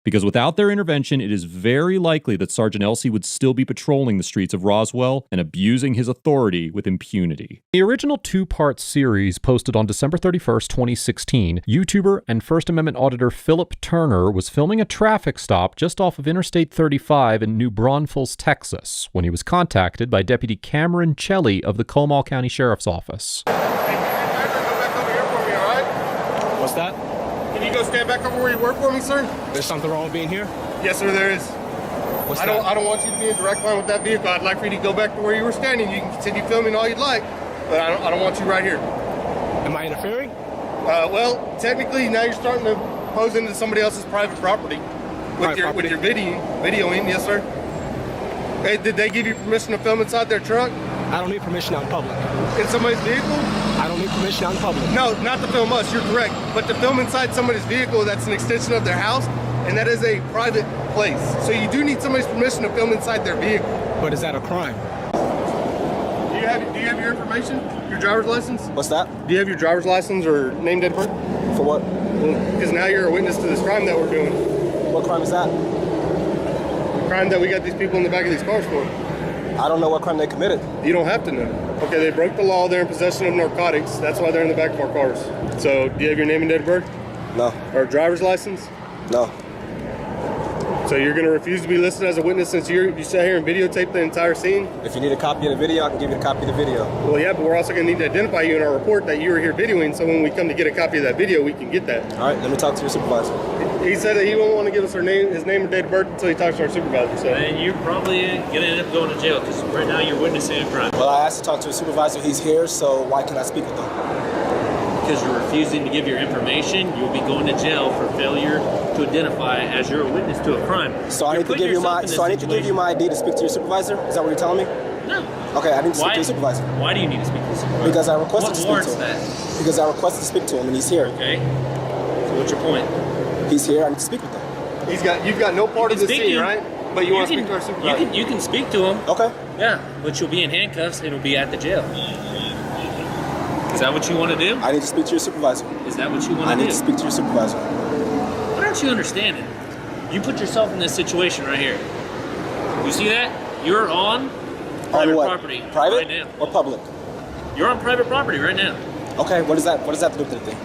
because without their intervention, it is very likely that Sergeant Elsie would still be patrolling the streets of Roswell and abusing his authority with impunity. The original 2-part series posted on December 31st, 2016, YouTuber and First Amendment auditor Philip Turner was filming a traffic stop just off of Interstate 35 in New Braunfels, Texas, when he was contacted by Deputy Cameron Chelly of the Comal County Sheriff's Office. What's that? Can you go stand back over where you work for me, sir? There's something wrong with being here? Yes, sir, there is. I don't want you to be in direct line with that vehicle. I'd like for you to go back to where you were standing. You can continue filming all you'd like, but I don't want you right here. Am I interfering? Well, technically, now you're starting to pose into somebody else's private property with your videoing. Yes, sir. Hey, did they give you permission to film inside their truck? I don't need permission out in public. In somebody's vehicle? I don't need permission out in public. No, not to film us, you're correct. But to film inside somebody's vehicle, that's an extension of their house, and that is a private place. So you do need somebody's permission to film inside their vehicle. But is that a crime? Do you have your information? Your driver's license? What's that? Do you have your driver's license or name, date of birth? For what? Because now you're a witness to this crime that we're doing. What crime is that? The crime that we got these people in the back of these cars for. I don't know what crime they committed. You don't have to know. Okay, they broke the law. They're in possession of narcotics. That's why they're in the back of our cars. So, do you have your name and date of birth? No. Or a driver's license? No. So you're going to refuse to be listed as a witness since you sat here and videotaped the entire scene? If you need a copy of the video, I can give you a copy of the video. Well, yeah, but we're also going to need to identify you in our report that you were here videoing, so when we come to get a copy of that video, we can get that. All right, let me talk to your supervisor. He said that he won't want to give us his name and date of birth until he talks to our supervisor. So. And you're probably going to end up going to jail because right now you're witnessing a crime. Well, I asked to talk to a supervisor. He's here, so why can't I speak with him? Because you're refusing to give your information, you'll be going to jail for failure to identify as you're a witness to a crime. So I need to give you my ID to speak to your supervisor? Is that what you're telling me? No. Okay, I need to speak to your supervisor. Why do you need to speak to your supervisor? Because I requested to speak to him. What warrants that? Because I requested to speak to him and he's here. Okay. So what's your point? He's here, I need to speak with him. You've got no part of the scene, right? But you want to speak to our supervisor. You can speak to him. Okay. Yeah, but you'll be in handcuffs and you'll be at the jail. Is that what you want to do? I need to speak to your supervisor. Is that what you want to do? I need to speak to your supervisor. What aren't you understanding? You put yourself in this situation right here. You see that? You're on private property Private right now. or public? You're on private property right now. Okay, what does that have to do with anything?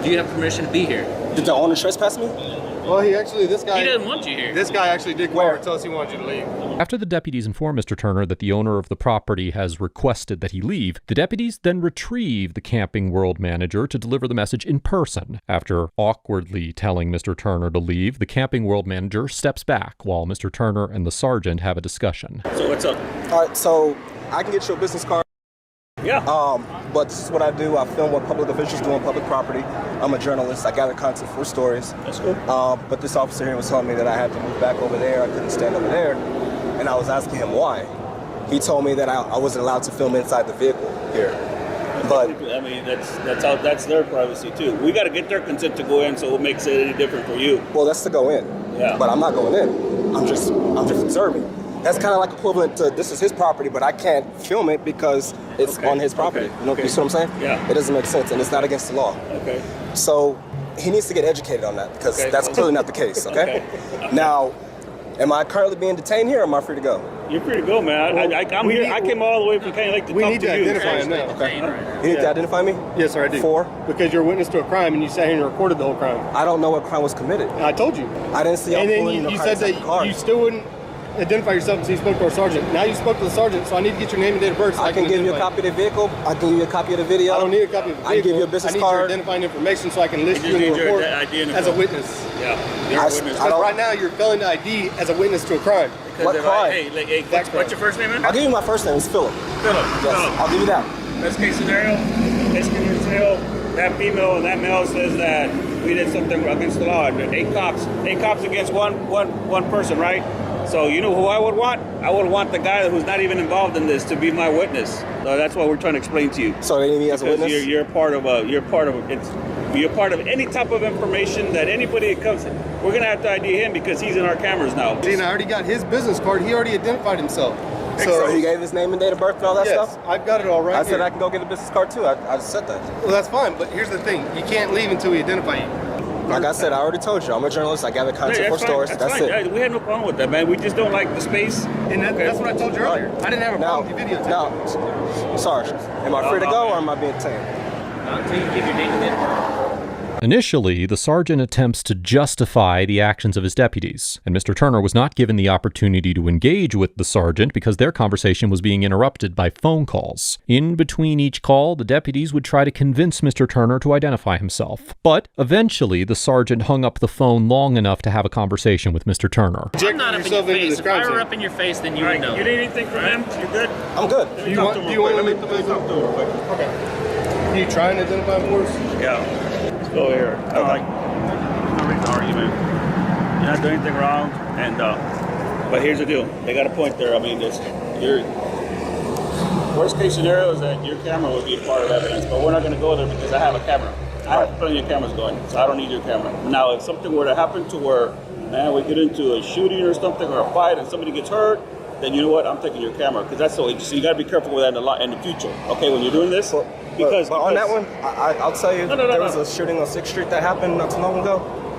Do you have permission to be here? Did the owner trespass me? Well, this guy... He doesn't want you here. This guy actually did call and tell us he wanted you to leave. After the deputies inform Mr. Turner that the owner of the property has requested that he leave, the deputies then retrieve the Camping World manager to deliver the message in person. After awkwardly telling Mr. Turner to leave, the Camping World manager steps back while Mr. Turner and the sergeant have a discussion. So what's up? All right, so I can get you a business card. Yeah. But this is what I do. I film what public officials do on public property. I'm a journalist. I gather content for stories. That's cool. But this officer here was telling me that I had to move back over there. I couldn't stand over there. And I was asking him why. He told me that I wasn't allowed to film inside the vehicle here. But I mean, that's their privacy too. We got to get their consent to go in, so it makes it any different for you. Well, that's to go in. Yeah. But I'm not going in. I'm just observing. That's kind of like equivalent to this is his property, but I can't film it because it's on his property. Okay. You know, you see what I'm saying? Yeah. It doesn't make sense, and it's not against the law. Okay. So he needs to get educated on that because that's clearly not the case. Okay. Now, am I currently being detained here, or am I free to go? You're free to go, man. I'm here. I came all the way from Canyon Lake to talk to you. We need to identify him now. Okay. You need to identify me? Yes, sir, I do. For? Because you're a witness to a crime and you sat here and recorded the whole crime. I don't know what crime was committed. I told you. I didn't see y'all pulling you said that you still wouldn't identify yourself until you spoke to our sergeant. Now you spoke to the sergeant, so I need to get your name and date of birth. So I can give you a copy of the vehicle. I can give you a copy of the video. I don't need a copy of the vehicle. I can give you a business card. I need your identifying information so I can list you in the report as a witness. Yeah, you're a witness. Because right now you're failing to ID as a witness to a crime. What crime? Hey, what's your first name, man? I'll give you my first name. It's Philip. Philip. Yes, I'll give you that. Best case scenario, that female and that male says that we did something against the law. Eight cops against one person, right? So you know who I would want? I would want the guy who's not even involved in this to be my witness. So that's what we're trying to explain to you. So they need me as a witness? You're part of any type of information that anybody that comes in. We're gonna have to ID him because he's in our cameras now. See, and I already got his business card. He already identified himself. So he gave his name and date of birth and all that stuff? Yes, I've got it all right I said here. I can go get a business card too. I just said that. Well, that's fine, but here's the thing. You can't leave until we identify you. Like I said, I already told you. I'm a journalist. I gather content for stories. That's fine. it. We had no problem with that, man. We just don't like the space. And that's what I told you earlier. I didn't have a problem with your video. Now, Sarge, am I free to go or am I being detained? Until you give your name and date of birth. Initially, the sergeant attempts to justify the actions of his deputies, and Mr. Turner was not given the opportunity to engage with the sergeant because their conversation was being interrupted by phone calls. In between each call, the deputies would try to convince Mr. Turner to identify himself. But eventually, the sergeant hung up the phone long enough to have a conversation with Mr. Turner. I'm not up in your face. If I were up in your face, then you would know. You need anything from him? You good? I'm good. Do you want to leave the business? Okay. Can you try and identify for us? Yeah. Let's go here. No reason to argue, man. You're not doing anything wrong, and but here's the deal. They got a point there. I mean, your worst case scenario is that your camera would be a part of evidence, but we're not going to go there because I have a camera. I have plenty of cameras going, so I don't need your camera. Now, if something were to happen to where, man, we get into a shooting or something or a fight and somebody gets hurt, then you know what? I'm taking your camera because that's the way. So you got to be careful with that in the future. Okay, when you're doing this. Because on that one, I'll tell you, there was a shooting on 6th Street that happened not too long ago,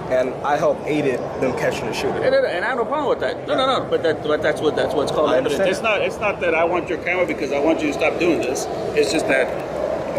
and I helped aided them catching the shooter. And I have no problem with that. No. But that's what's called evidence. It's not that I want your camera because I want you to stop doing this. It's just that,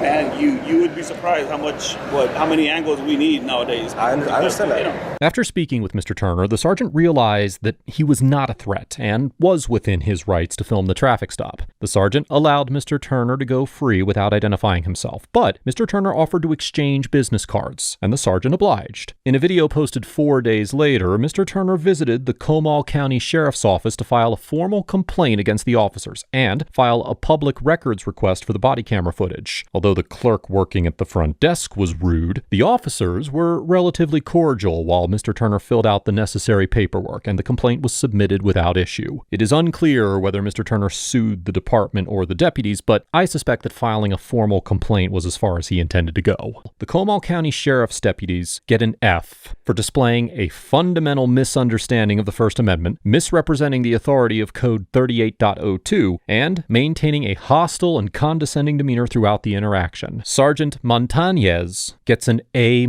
man, you would be surprised how many angles we need nowadays. I understand that. After speaking with Mr. Turner, the sergeant realized that he was not a threat and was within his rights to film the traffic stop. The sergeant allowed Mr. Turner to go free without identifying himself, but Mr. Turner offered to exchange business cards, and the sergeant obliged. In a video posted 4 days later, Mr. Turner visited the Comal County Sheriff's Office to file a formal complaint against the officers and file a public records request for the body camera footage. Although the clerk working at the front desk was rude, the officers were relatively cordial while Mr. Turner filled out the necessary paperwork, and the complaint was submitted without issue. It is unclear whether Mr. Turner sued the department or the deputies, but I suspect that filing a formal complaint was as far as he intended to go. The Comal County Sheriff's deputies get an F for displaying a fundamental misunderstanding of the First Amendment, misrepresenting the authority of Code 38.02, and maintaining a hostile and condescending demeanor throughout the interaction. interaction. Sergeant Montañez gets an A-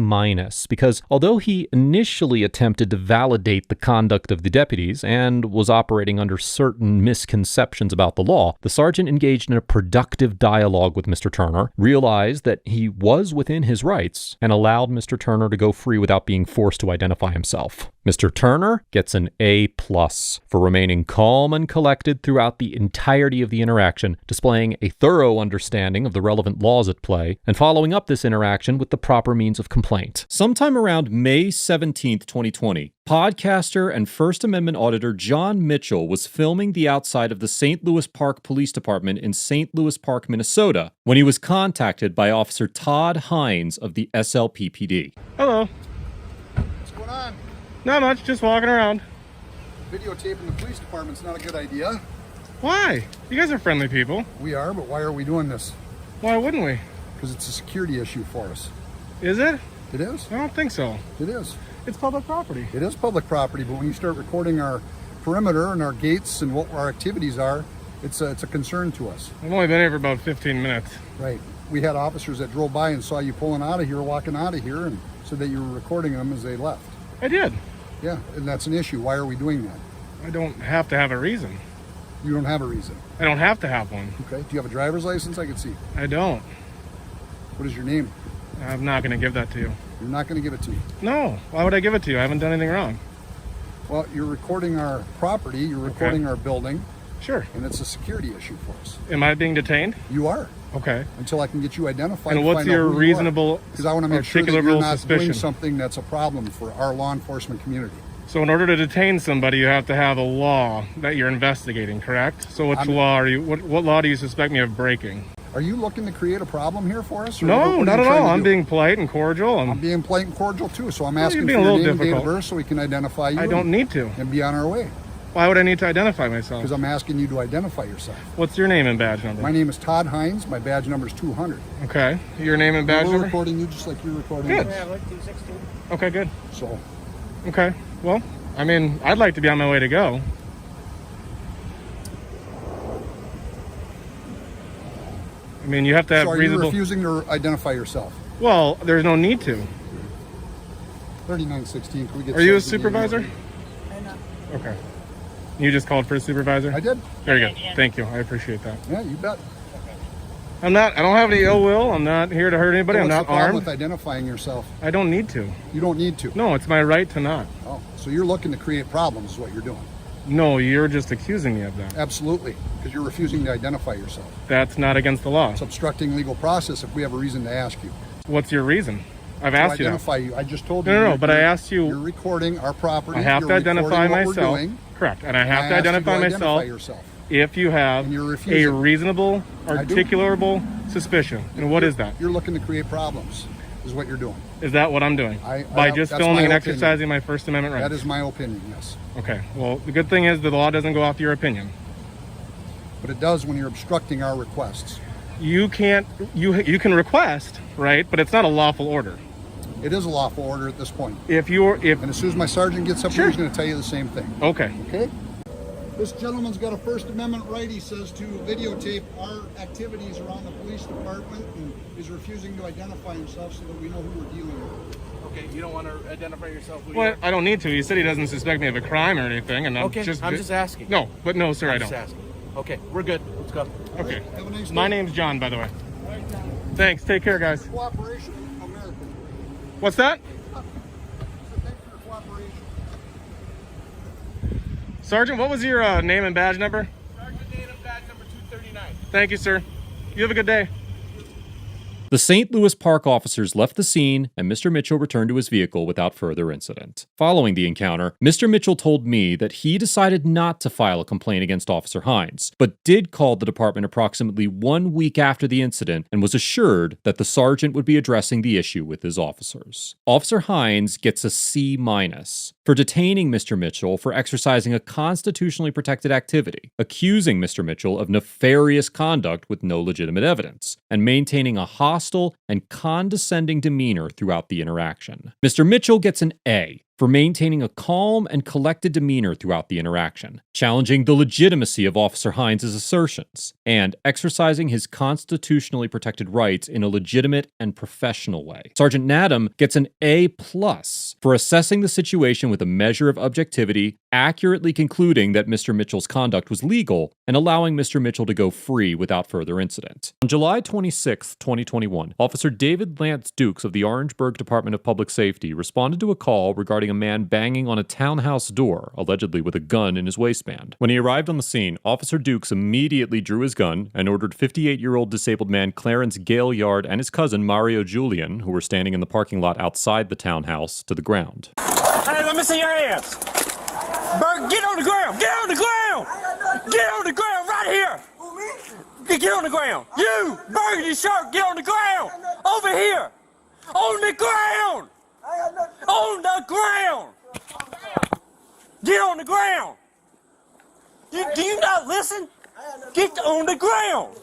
because although he initially attempted to validate the conduct of the deputies and was operating under certain misconceptions about the law, the sergeant engaged in a productive dialogue with Mr. Turner, realized that he was within his rights, and allowed Mr. Turner to go free without being forced to identify himself. Mr. Turner gets an A+ for remaining calm and collected throughout the entirety of the interaction, displaying a thorough understanding of the relevant laws at play, and following up this interaction with the proper means of complaint. Sometime around May 17th, 2020, podcaster and First Amendment auditor John Mitchell was filming the outside of the St. Louis Park Police Department in St. Louis Park, Minnesota, when he was contacted by Officer Todd Hines of the SLPPD. Hello. What's going on? Not much, just walking around. Videotaping the police department's not a good idea. Why? You guys are friendly people. We are, but why are we doing this? Why wouldn't we? Because it's a security issue for us. Is it? It is? I don't think so. It is. It's public property. It is public property, but when you start recording our perimeter and our gates and what our activities are, it's a concern to us. I've only been here for about 15 minutes. Right. We had officers that drove by and saw you pulling out of here, walking out of here, and said that you were recording them as they left. I did. Yeah, and that's an issue. Why are we doing that? I don't have to have a reason. You don't have a reason? I don't have to have one. Okay. Do you have a driver's license I can see? I don't. What is your name? I'm not going to give that to you. You're not going to give it to me? No. Why would I give it to you? I haven't done anything wrong. Well, you're recording our property, you're recording our building. Sure. And it's a security issue for us. Am I being detained? You are. Okay. Until I can get you identified. And what's your reasonable, because I want to make sure that you're not suspicion? doing something that's a problem for our law enforcement community. So in order to detain somebody, you have to have a law that you're investigating, correct? So which law are you? What law do you suspect me of breaking? Are you looking to create a problem here for us? No, not at all. I'm being polite and cordial. I'm being polite and cordial too. So I'm asking for your your name and date of birth so we can identify you. I don't need to. And be on our way. Why would I need to identify myself? Because I'm asking you to identify yourself. What's your name and badge number? My name is Todd Hines. My badge number is 200. Okay. Your name and badge We're number? recording you just like you're recording Good. us. Yeah, like 216. Okay, good. So. Okay. Well, I mean, I'd like to be on my way to go. I mean, you have to have so are reasonable... you refusing to identify yourself? Well, there's no need to. 3916. Can we get? Are you a supervisor? Okay. You just called for a supervisor? I did. Very good. Thank you. I appreciate that. Yeah, you bet. I don't have any ill will. I'm not here to hurt anybody. So I'm what's not the problem armed. with identifying yourself? I don't need to. You don't need to? No, it's my right to not. Oh, so you're looking to create problems is what you're doing? No, you're just accusing me of that. Absolutely, because you're refusing to identify yourself. That's not against the law. It's obstructing legal process if we have a reason to ask you. What's your reason? I've asked you. To identify you. I just told you. No, but I asked you. You're recording our property. I have to identify myself. Correct, and I have to identify myself. Yourself. If you have a reasonable, articulable suspicion. And what is that? You're looking to create problems, is what you're doing. Is that what I'm doing? By just filming and exercising my First Amendment rights? That is my opinion, yes. Okay, well, the good thing is the law doesn't go off your opinion. But it does when you're obstructing our requests. You can't, you can request, right? But it's not a lawful order. It is a lawful order at this point. And as soon as my sergeant gets up here, he's going to tell you the same thing. Okay. Okay? This gentleman's got a First Amendment right, he says, to videotape our activities around the police department, and is refusing to identify himself so that we know who we're dealing with. Okay, you don't want to identify yourself? Well, I don't need to. He said he doesn't suspect me of a crime or anything, and I'm just asking. No, but no, sir, I don't. Just asking. Okay, we're good. Let's go. Okay. Have a nice day. My name's John, by the way. Thanks. Take care, guys. Cooperation, America. What's that? Thanks for your cooperation. Sergeant, what was your name and badge number? Sergeant name and badge number 239. Thank you, sir. You have a good day. The St. Louis Park officers left the scene, and Mr. Mitchell returned to his vehicle without further incident. Following the encounter, Mr. Mitchell told me that he decided not to file a complaint against Officer Hines, but did call the department approximately 1 week after the incident and was assured that the sergeant would be addressing the issue with his officers. Officer Hines gets a C- for detaining Mr. Mitchell for exercising a constitutionally protected activity, accusing Mr. Mitchell of nefarious conduct with no legitimate evidence, and maintaining a hostile and condescending demeanor throughout the interaction. Mr. Mitchell gets an A for maintaining a calm and collected demeanor throughout the interaction, challenging the legitimacy of Officer Hines' assertions, and exercising his constitutionally protected rights in a legitimate and professional way. Sergeant Nadam gets an A+ for assessing the situation with a measure of objectivity, accurately concluding that Mr. Mitchell's conduct was legal, and allowing Mr. Mitchell to go free without further incident. On July 26, 2021, Officer David Lance Dukes of the Orangeburg Department of Public Safety responded to a call regarding a man banging on a townhouse door, allegedly with a gun in his waistband. When he arrived on the scene, Officer Dukes immediately drew his gun and ordered 58-year-old disabled man Clarence Gaillard and his cousin Mario Julian, who were standing in the parking lot outside the townhouse, to the ground. Hey, let me see your hands. Bert, get on the ground. Get on the ground. Get on the ground right here. Get on the ground. You, Burgundy shirt, get on the ground. Over here. On the ground. On the ground. Get on the ground. Do you not listen? Get on the ground.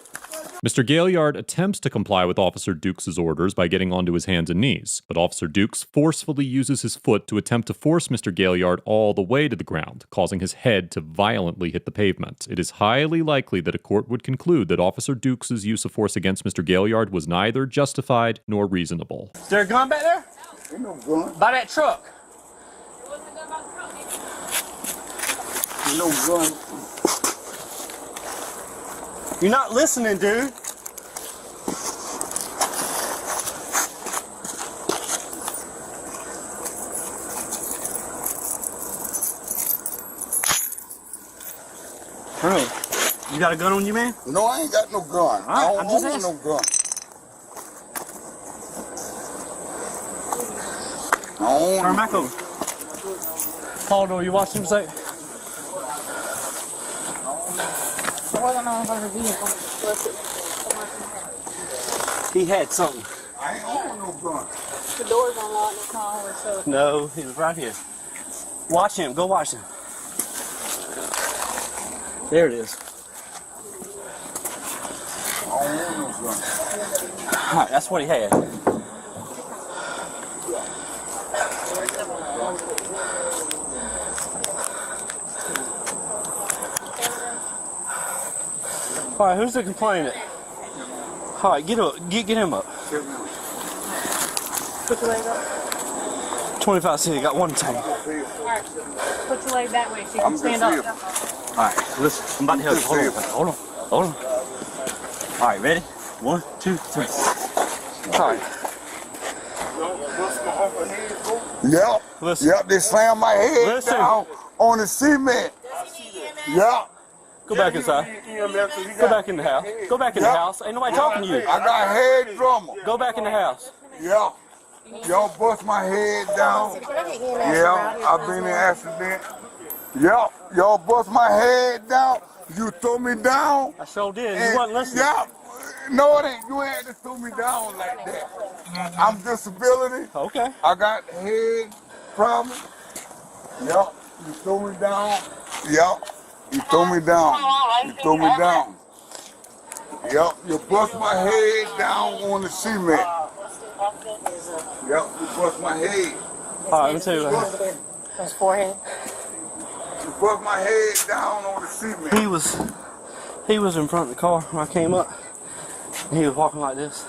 Mr. Gaillard attempts to comply with Officer Dukes' orders by getting onto his hands and knees, but Officer Dukes forcefully uses his foot to attempt to force Mr. Gaillard all the way to the ground, causing his head to violently hit the pavement. It is highly likely that a court would conclude that Officer Dukes' use of force against Mr. Gaillard was neither justified nor reasonable. Is there a gun back there? Ain't no gun. By that truck. Ain't no gun. You're not listening, dude. Bro, you got a gun on you, man? No, I ain't got no gun. All right, I I'm don't just own asking. no gun. I don't Turn back over. Paul, do you watch him say? He had something. I ain't own no gun. The door's unlocked in the car, so. No, he was right here. Watch him. Go watch him. There it is. I don't own no gun. All right, that's what he had. All right, who's the complainant? All right, get up, get him up. Put your leg up. 25 cents, got one tank. Alright, put your leg that way so you can stand up. All right, listen, I'm about to help you. Hold on, hold on. All right, ready? 1, 2, 3. All right. Yep. Listen. Yep, they slammed my head Listen. down on the cement. Yep. Go back inside. Go back in the house. Go back in the house. Ain't nobody talking to you. I got head trauma. Go back in the house. Yep. Y'all bust my head down. Yeah, I've been in an accident. Yep. Y'all bust my head down. You threw me down. I sure did. You wasn't listening. Yep. No, it ain't. You ain't to throw me down like that. I'm disability. Okay. I got head problem. Yep. You threw me down. Yep. You threw me down. You threw me down. Yep. You bust my head down on the cement. Yep. You bust my head. All right, let me tell you what. His forehead. You bust my head down on the cement. He was in front of the car when I came up. And he was walking like this.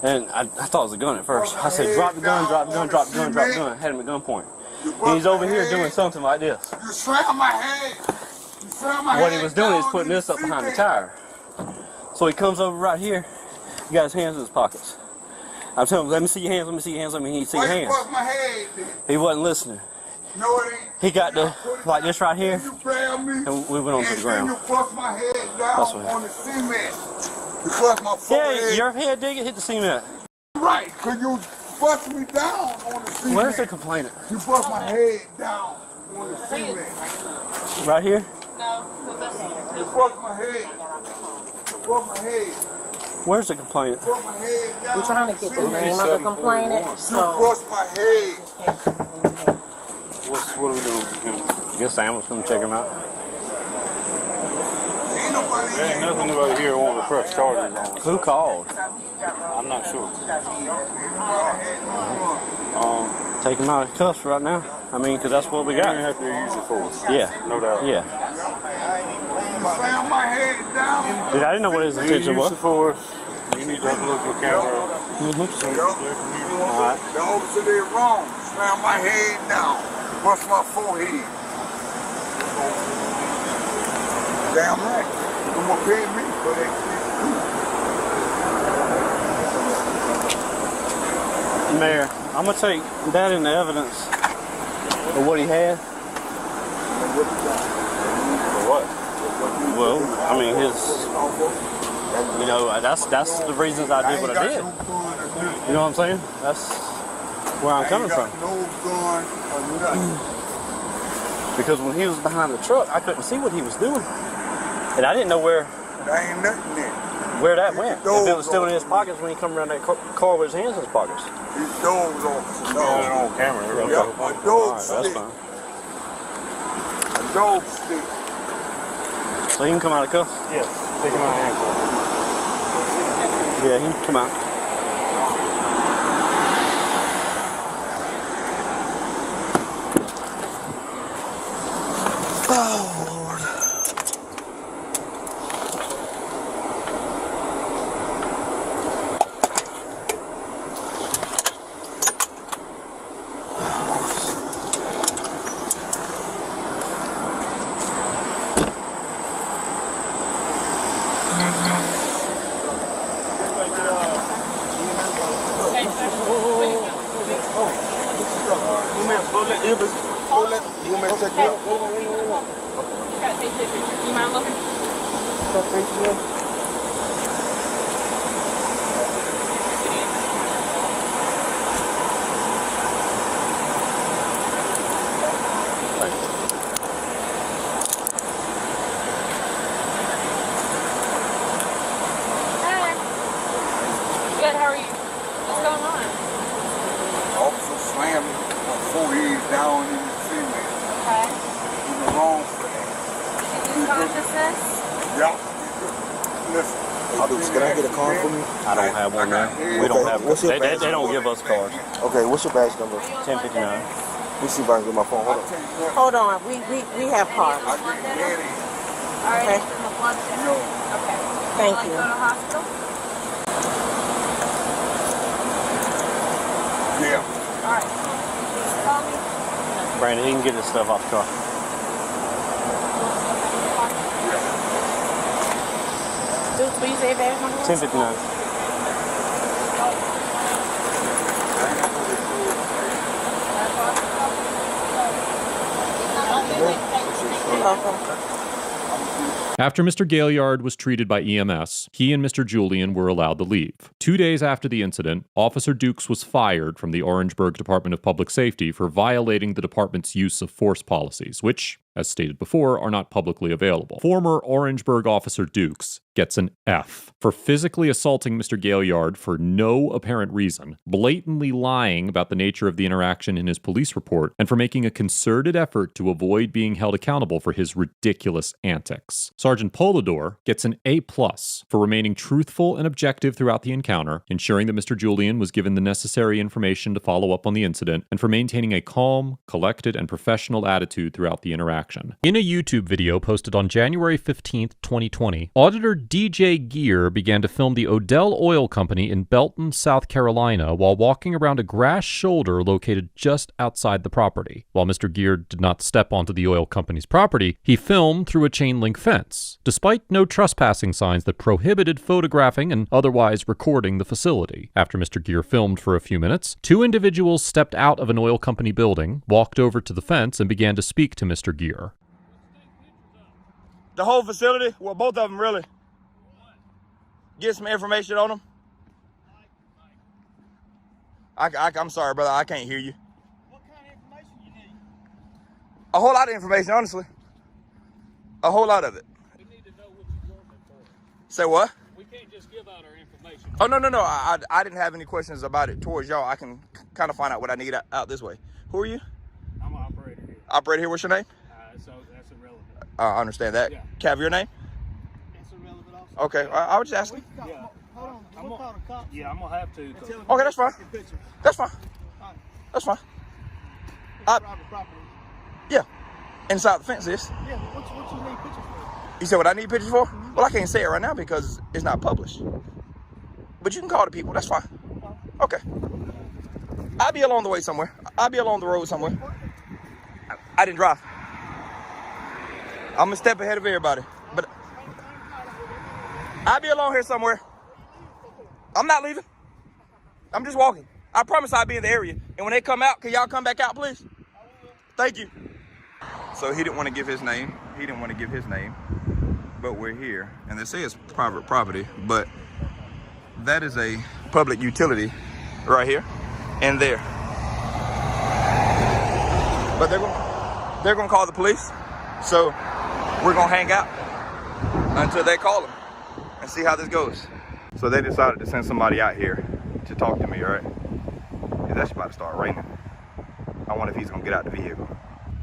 And I thought it was a gun at first. I said, drop the gun, drop the gun, drop the gun, drop the gun. Had him at gunpoint. And he's over here doing something like this. You slammed my head. You slammed my What head he was doing is down putting on this the up behind the cement. tire. So he comes over right here. He got his hands in his pockets. I'm telling him, let me see your hands, let me see your hands, let me see your Why you hands. bust my head then? He wasn't listening. No, it ain't. He got the, like this right here, You grabbed me. and we went on to the And ground. then you bust my head down That's what- on the cement. You bust my Yeah, forehead. your head did hit the cement. Right, because you bust me down on the cement. Where's the complainant? You bust my head down on the cement. Right here? You bust my head. You bust my head. Where's the complainant? You bust my head down. We're trying to get the name of the complainant. You So bust my head. What are we doing with him? I guess Sam was going to check him out. Ain't nobody There ain't nothing over here on the press charges on. Who called? I'm not sure. Take him out of cuffs right now. I mean, because that's what we got. You have to use your force. Yeah. No doubt. Yeah. Slam my head down. Dude, I didn't know what his intention was. You need to have a look at the camera. Alright. The officer did wrong. Slam my head down. Bust my forehead. Damn right. You're gonna pay me for that shit. Mayor, I'm gonna take that into evidence of what he had. What? Well, I mean, you know, that's the reasons I did what I did. You know what I'm saying? That's where I'm coming from. No gun or nothing. Because when he was behind the truck, I couldn't see what he was doing, and I didn't know where. There ain't nothing there. Where that went. If it was still in his pockets when he come around that car with his hands in his pockets. His dogs officer. No. on camera. Yeah, a dog stick. That's fine. A dog stick. So he can come out of cuffs? Yes. Take him out of handcuffs. Yeah, he can come out. Oh, Lord. You mind looking? Good, how are you? What's going on? Officer slammed my forehead down in the cement. Okay. You were wrong for that. Lose consciousness? Yeah. Listen. Can I get a card from you? I don't have one now. We don't have. They don't give us cards. Okay, what's your badge number? 1059. Let me see if I can get my phone. Hold on. Hold on, we have cards. Alright, Okay. Okay. Thank you. Go to hospital? Yeah. Alright. Just call me. Brandon, he can get this stuff off the car. Dude, will you say badge number? 1059. After Mr. Gaillard was treated by EMS, he and Mr. Julian were allowed to leave. 2 days after the incident, Officer Dukes was fired from the Orangeburg Department of Public Safety for violating the department's use of force policies, which, as stated before, are not publicly available. Former Orangeburg Officer Dukes gets an F for physically assaulting Mr. Gaillard for no apparent reason, blatantly lying about the nature of the interaction in his police report, and for making a concerted effort to avoid being held accountable for his ridiculous antics. Sergeant Polidor gets an A+ for remaining truthful and objective throughout the encounter, ensuring that Mr. Julian was given the necessary information to follow up on the incident, and for maintaining a calm, collected, and professional attitude throughout the interaction. In a YouTube video posted on January 15th, 2020, Auditor DJ Gear began to film the Odell Oil Company in Belton, South Carolina, while walking around a grass shoulder located just outside the property. While Mr. Gear did not step onto the oil company's property, he filmed through a chain link fence, despite no trespassing signs that prohibited photographing and otherwise recording the facility. After Mr. Gear filmed for a few minutes, two individuals stepped out of an oil company building, walked over to the fence, and began to speak to Mr. Gear. The whole facility? Well, both of them really. Get some information on them. I'm sorry, brother. I can't hear you. What kind of information you need? A whole lot of information, honestly. A whole lot of it. We need to know what you want it for. Say what? We can't just give out our information. Oh, no. I didn't have any questions about it towards y'all. I can kind of find out what I need out this way. Who are you? I'm an operator here. Operator here. What's your name? So that's irrelevant. I understand that. Yeah. Cav, your name? That's irrelevant also. Okay. I was just asking. Yeah. Hold on. I'm gonna have to. Okay, that's fine. That's fine. That's fine. Private property. Yeah. Inside the fence is. Yeah, what you need pictures for? You said what I need pictures for? Well, I can't say it right now because it's not published. But you can call the people. That's fine. Okay. I'll be along the way somewhere. I'll be along the road somewhere. I didn't drive. I'm a step ahead of everybody. But I'll be along here somewhere. I'm not leaving. I'm just walking. I promise I'll be in the area. And when they come out, can y'all come back out, please? Thank you. So he didn't want to give his name. He didn't want to give his name. But we're here. And they say it's private property. But that is a public utility right here and there. But they're gonna call the police. So we're gonna hang out until they call them and see how this goes. So they decided to send somebody out here to talk to me, right? It's actually about to start raining. I wonder if he's gonna get out the vehicle.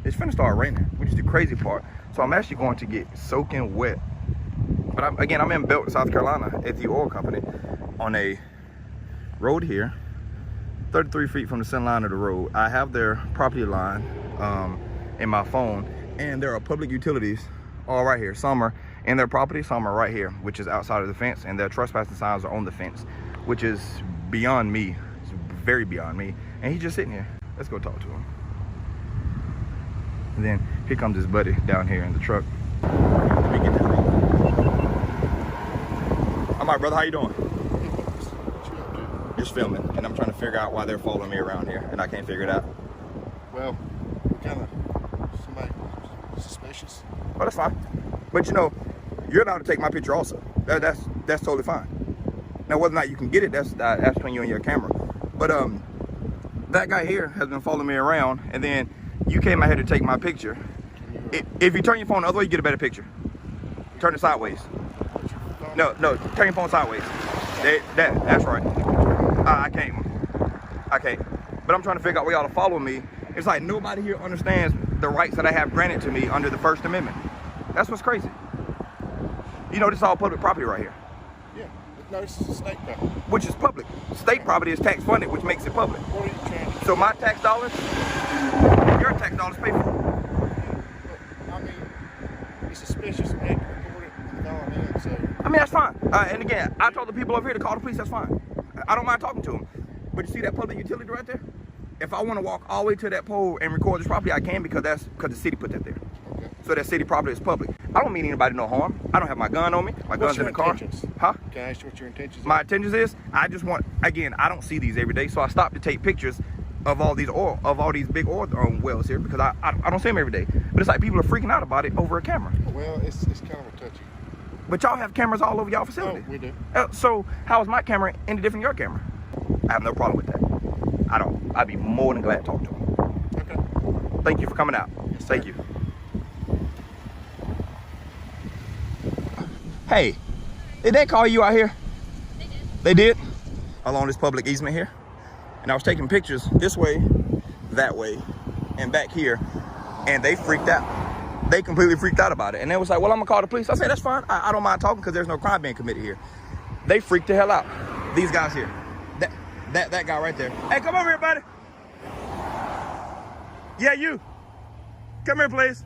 It's finna start raining, which is the crazy part. So I'm actually going to get soaking wet. But I'm in Belton, South Carolina at the oil company on a road here, 33 feet from the center line of the road. I have their property line in my phone, and there are public utilities all right here. Some are in their property, some are right here, which is outside of the fence, and their trespassing signs are on the fence, which is beyond me. It's very beyond me. And he's just sitting here. Let's go talk to him. And then here comes his buddy down here in the truck. Let me get that roll. All right, brother, how you doing? Just filming, and I'm trying to figure out why they're following me around here, and I can't figure it out. Well, kind of somebody suspicious. Oh, that's fine. But you know, you're allowed to take my picture also. That's totally fine. Now, whether or not you can get it, that's between you and your camera. But that guy here has been following me around, and then you came out here to take my picture. If you turn your phone the other way, you get a better picture. Turn it sideways. No, turn your phone sideways. That's right. I can't. But I'm trying to figure out why y'all are following me. It's like nobody here understands the rights that I have granted to me under the First Amendment. That's what's crazy. You know, this is all public property right here. Yeah, no, this is state property. Which is public. State property is tax funded, which makes it public. What are you trying to do? So my tax dollars, your tax dollars pay for it. I mean, it's suspicious and they can report it and going in, so. I mean, that's fine. And again, I told the people over here to call the police, that's fine. I don't mind talking to them. But you see that public utility right there? If I want to walk all the way to that pole and record this property, I can because the city put that there. Okay. So that city property is public. I don't mean anybody no harm. I don't have my gun on me. My gun's in the car. Huh? Can I ask you what your intentions are? My intentions is, I just want, again, I don't see these every day, so I stopped to take pictures of all these big oil wells here because I don't see them every day. But it's like people are freaking out about it over a camera. Well, it's kind of a touchy. But y'all have cameras all over y'all facility. Oh, we do. So how is my camera any different than your camera? I have no problem with that. I'd be more than glad to talk to him. Okay. Thank you for coming out. Yes, Thank you. Hey, did they call you out here? They did. They did? Along this public easement here? And I was taking pictures this way, that way, and back here, and they freaked out. They completely freaked out about it. And they was like, well, I'm gonna call the police. I said, that's fine. I don't mind talking because there's no crime being committed here. They freaked the hell out. These guys here. That guy right there. Hey, come over here, buddy. Yeah, you. Come here, please.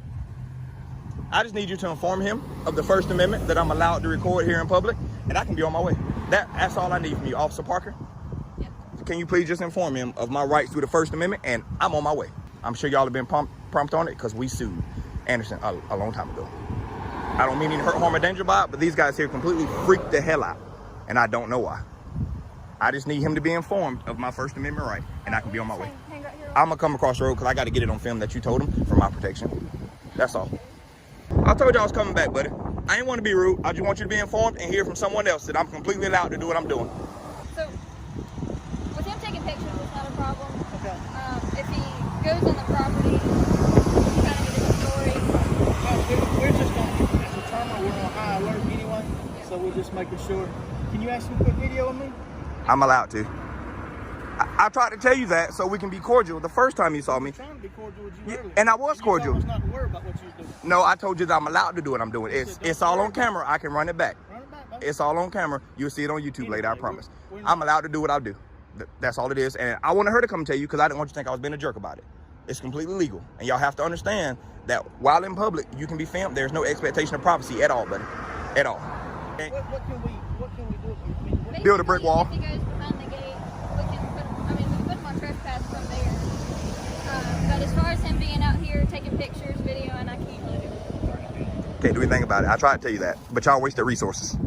I just need you to inform him of the First Amendment that I'm allowed to record here in public, and I can be on my way. That's all I need from you, Officer Parker. Yeah. Can you please just inform him of my rights through the First Amendment, and I'm on my way. I'm sure y'all have been prompt on it because we sued Anderson a long time ago. I don't mean any hurt, harm, or danger by it, but these guys here completely freaked the hell out, and I don't know why. I just need him to be informed of my First Amendment right, and I can be on my way. I'm gonna come across the road because I got to get it on film that you told him for my protection. That's all. I told you I was coming back, buddy. I ain't want to be rude. I just want you to be informed and hear from someone else that I'm completely allowed to do what I'm doing. So, with him taking pictures, it's not a problem. Okay. If he goes on the property, kind of get his story. We're just going to determine we're on high alert anyway, so we're just making sure. Can you ask him to put video on me? I'm allowed to. I tried to tell you that so we can be cordial the first time you saw me. I'm trying to be cordial with you earlier. And I was cordial. You told us not to worry about what you was doing. No, I told you that I'm allowed to do what I'm doing. It's all on camera. I can run it back. Run it back, baby. It's all on camera. You'll see it on YouTube later, I promise. I'm allowed to do what I do. That's all it is. And I wanted her to come tell you because I didn't want you to think I was being a jerk about it. It's completely legal. And y'all have to understand that while in public, you can be filmed. There's no expectation of privacy at all, buddy. At all. What can we do? I mean, Build a brick wall. If he goes behind the gate, we can put him on trespass from there. But as far as him being out here taking pictures, video, and I can't really do it. Can't do anything about it. I tried to tell you that, but y'all wasted resources.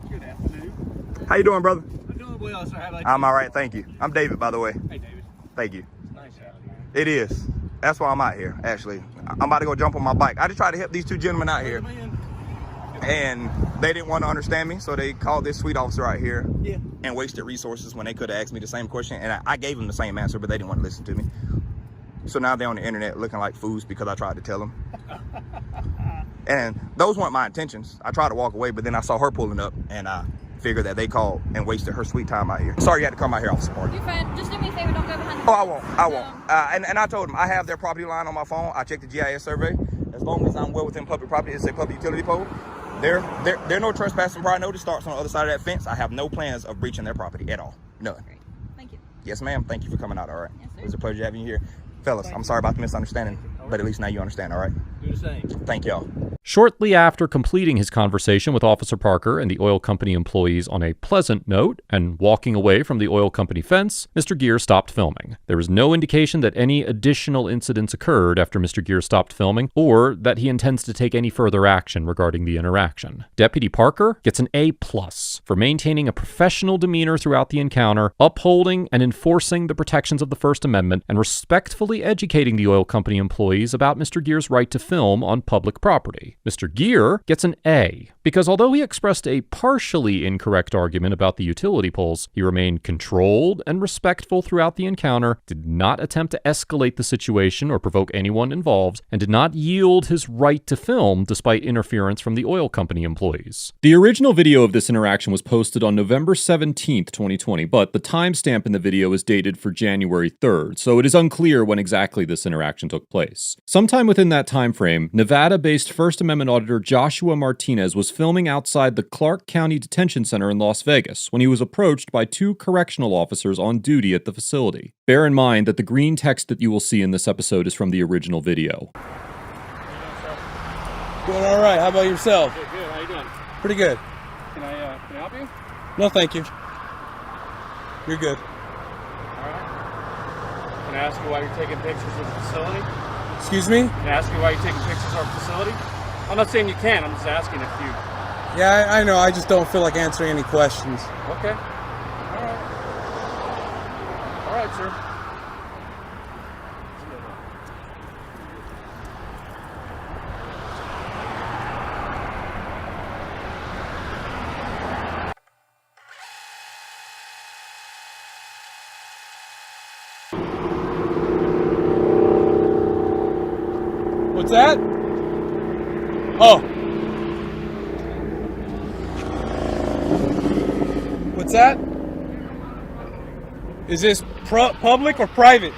Good afternoon. How you doing, brother? I'm doing well, sir. How about you? I'm all right, thank you. I'm David, by the way. Hey, David. Thank you. It's nice having you. It is. That's why I'm out here, actually. I'm about to go jump on my bike. I just tried to help these two gentlemen out here. And they didn't want to understand me, so they called this sweet officer out here and wasted resources when they could have asked me the same question. And I gave them the same answer, but they didn't want to listen to me. So now they're on the internet looking like fools because I tried to tell them. And those weren't my intentions. I tried to walk away, but then I saw her pulling up, and I figured that they called and wasted her sweet time out here. Sorry you had to come out here, Officer Parker. You're fine. Just do me a favor. Don't go behind the Oh, I won't. And I told them I have their property line on my phone. I checked the GIS survey. As long as I'm well within public property, it's a public utility pole. There no trespassing prior notice starts on the other side of that fence. I have no plans of breaching their property at all. None. Thank you. Yes, ma'am. Thank you for coming out, all right? Yes, sir. It was a pleasure having you here. Fellas, I'm sorry about the misunderstanding, but at least now you understand, all right? Do the same. Thank y'all. Shortly after completing his conversation with Officer Parker and the oil company employees on a pleasant note and walking away from the oil company fence, Mr. Gear stopped filming. There was no indication that any additional incidents occurred after Mr. Gear stopped filming or that he intends to take any further action regarding the interaction. Deputy Parker gets an A+ for maintaining a professional demeanor throughout the encounter, upholding and enforcing the protections of the First Amendment, and respectfully educating the oil company employees about Mr. Gear's right to film on public property. Mr. Gear gets an A because although he expressed a partially incorrect argument about the utility poles, he remained controlled and respectful throughout the encounter, did not attempt to escalate the situation or provoke anyone involved, and did not yield his right to film despite interference from the oil company employees. The original video of this interaction was posted on November 17th, 2020, but the timestamp in the video is dated for January 3rd, so it is unclear when exactly this interaction took place. Sometime within that time frame, Nevada-based First Amendment auditor Joshua Martinez was filming outside the Clark County Detention Center in Las Vegas when he was approached by two correctional officers on duty at the facility. Bear in mind that the green text that you will see in this episode is from the original video. Doing all right. How about yourself? Good. How you doing? Pretty good. Can I help you? No, thank you. You're good. All right. Can I ask you why you're taking pictures of the facility? Excuse me? Can I ask you why you're taking pictures of our facility? I'm not saying you can. I'm just asking if you. Yeah, I know. I just don't feel like answering any questions. Okay. All right. All right, sir. What's that? Oh. What's that? Is this public or private?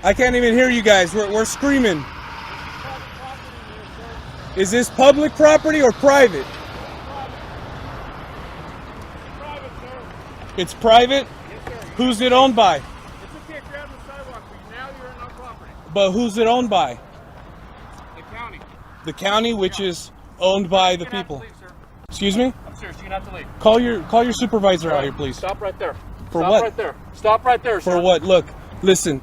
I can't even hear you guys. We're screaming. Is this public property or private? It's private? Yes, sir. Who's it owned by? It's okay if you're out on the sidewalk, but now you're on our property. But who's it owned by? The county. The county, which is owned by the people. Leave, sir. Excuse me? I'm serious. You're gonna have to leave. Call your supervisor out here, please. Stop right there. For Stop what? right there. Stop right there, For sir. what? Look, listen.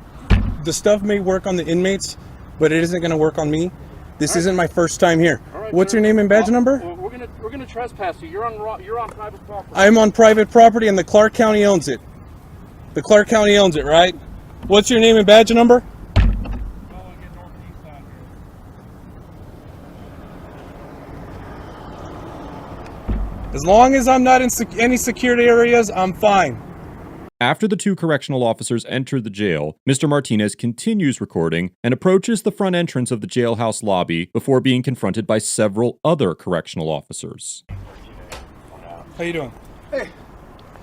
The stuff may work on the inmates, but it isn't going to work on me. This isn't my first time here. Right, What's sir. your name and badge number? Well, we're gonna trespass you. You're on private property. I'm on private property, and the Clark County owns it. The Clark County owns it, right? What's your name and badge number? As long as I'm not in any security areas, I'm fine. After the two correctional officers enter the jail, Mr. Martinez continues recording and approaches the front entrance of the jailhouse lobby before being confronted by several other correctional officers. How you doing? Hey,